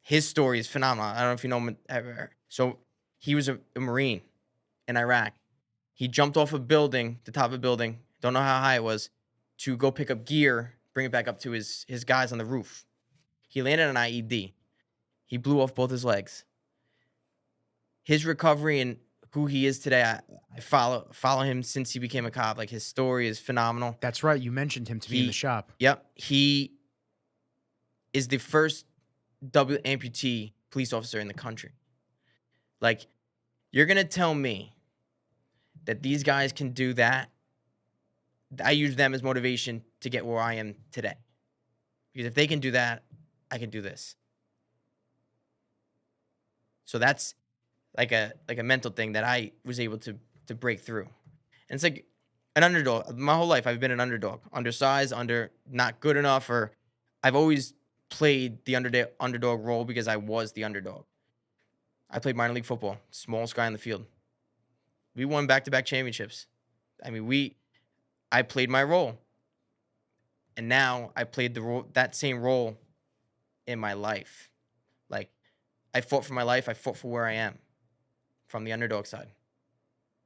B: His story is phenomenal. I don't know if you know him ever. So he was a Marine in Iraq. He jumped off a building, the top of a building, don't know how high it was, to go pick up gear, bring it back up to his guys on the roof. He landed an IED. He blew off both his legs. His recovery and who he is today, I follow him since he became a cop. Like, his story is phenomenal.
A: That's right. You mentioned him to me in the shop.
B: Yep. He is the first double amputee police officer in the country. Like, you're going to tell me that these guys can do that? I use them as motivation to get where I am today. Because if they can do that, I can do this. So that's like a mental thing that I was able to break through. And it's like an underdog. My whole life I've been an underdog. Undersized, not good enough, or I've always played the underdog role because I was the underdog. I played minor league football, smallest guy on the field. We won back-to-back championships. I mean, I played my role. And now I played that same role in my life. Like, I fought for my life. I fought for where I am from the underdog side.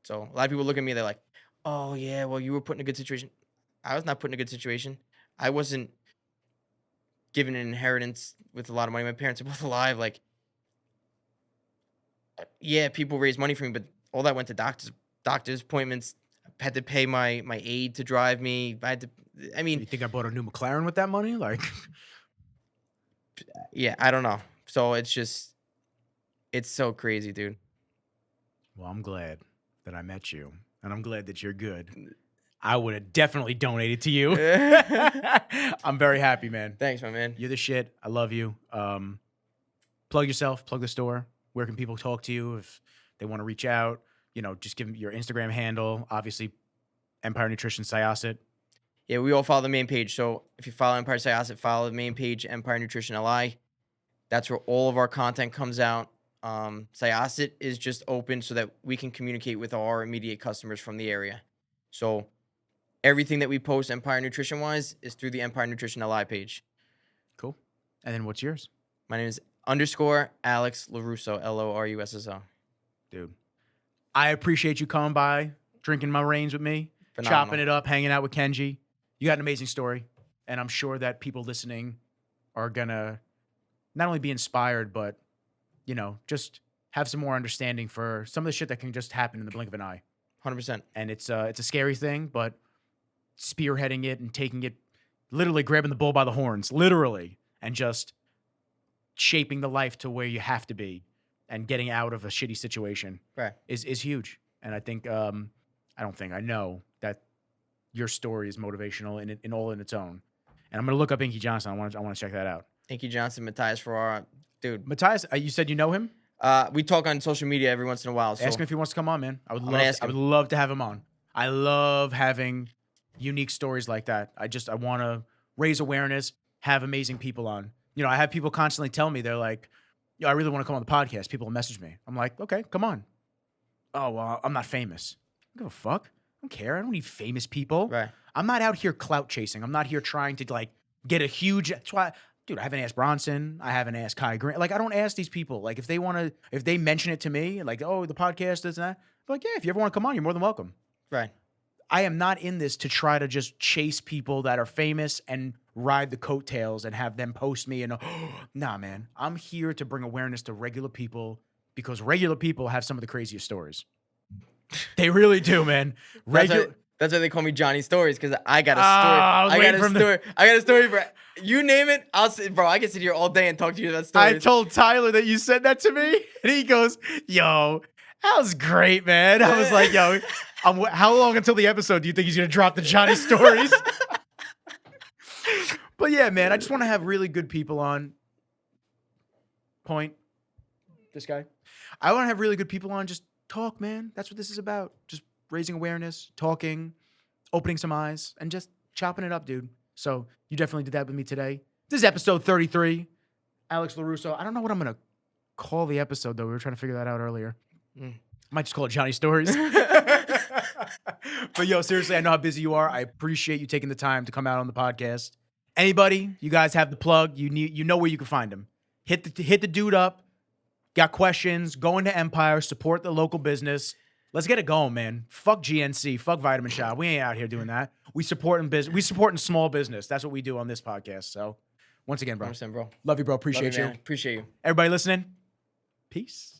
B: So a lot of people look at me, they're like, oh, yeah, well, you were put in a good situation. I was not put in a good situation. I wasn't given an inheritance with a lot of money. My parents are both alive. Like, yeah, people raised money for me, but all that went to doctors' appointments. I had to pay my aide to drive me.
A: You think I bought a new McLaren with that money? Like,
B: yeah, I don't know. So it's so crazy, dude.
A: Well, I'm glad that I met you, and I'm glad that you're good. I would have definitely donated to you. I'm very happy, man.
B: Thanks, my man.
A: You're the shit. I love you. Plug yourself, plug the store. Where can people talk to you if they want to reach out? You know, just give them your Instagram handle. Obviously, Empire Nutrition Syosset.
B: Yeah, we all follow the main page. So if you follow Empire Syosset, follow the main page, Empire Nutrition LI. That's where all of our content comes out. Syosset is just open so that we can communicate with our immediate customers from the area. So everything that we post Empire Nutrition wise is through the Empire Nutrition LI page.
A: Cool. And then what's yours?
B: My name is _Alex LoRusso, LoRusso.
A: Dude, I appreciate you coming by, drinking my reins with me,
B: Phenomenal.
A: chopping it up, hanging out with Kenji. You got an amazing story, and I'm sure that people listening are gonna not only be inspired, but, you know, just have some more understanding for some of the shit that can just happen in the blink of an eye.
B: 100%.
A: And it's a scary thing, but spearheading it and taking it, literally grabbing the bull by the horns, literally, and just shaping the life to where you have to be and getting out of a shitty situation
B: Right.
A: is huge. And I think, I know that your story is motivational in all in its own. And I'm going to look up Inky Johnson. I want to check that out.
B: Inky Johnson, Matthias Ferrara. Dude,
A: Matthias, you said you know him?
B: we talk on social media every once in a while. So
A: Ask him if he wants to come on, man. I would
B: ask him.
A: love to have him on. I love having unique stories like that. I want to raise awareness, have amazing people on. You know, I have people constantly tell me, they're like, yo, I really want to come on the podcast. People will message me. I'm like, okay, come on. Oh, well, I'm not famous. I don't give a fuck. I don't care. I don't need famous people.
B: Right.
A: I'm not out here clout chasing. I'm not here trying to like get a huge, that's why, dude, I haven't asked Bronson. I haven't asked Kai Grant. Like, I don't ask these people. Like, if they mention it to me, like, oh, the podcast, this and that, I'm like, yeah, if you ever want to come on, you're more than welcome.
B: Right.
A: I am not in this to try to just chase people that are famous and ride the coattails and have them post me and nah, man. I'm here to bring awareness to regular people because regular people have some of the craziest stories. They really do, man.
B: That's why they call me Johnny Stories, because I got a
A: I
B: got a story for you name it. I'll sit, bro. I can sit here all day and talk to you about stories.
A: I told Tyler that you said that to me, and he goes, "Yo, that was great, man." I was like, "Yo, how long until the episode do you think he's gonna drop the Johnny Stories?" But yeah, man, I just want to have really good people on. Point. This guy. I want to have really good people on. Just talk, man. That's what this is about. Just raising awareness, talking, opening some eyes, and just chopping it up, dude. So you definitely did that with me today. This is episode 33. Alex LoRusso. I don't know what I'm going to call the episode, though. We were trying to figure that out earlier. I might just call it Johnny Stories. But yo, seriously, I know how busy you are. I appreciate you taking the time to come out on the podcast. Anybody, you guys have the plug. You know where you can find him. Hit the dude up. Got questions, go into Empire, support the local business. Let's get it going, man. Fuck GNC, fuck Vitamin Shop. We ain't out here doing that. We supporting business. We supporting small business. That's what we do on this podcast. So, once again, bro.
B: 100%, bro.
A: Love you, bro. Appreciate you.
B: Appreciate you.
A: Everybody listening, peace.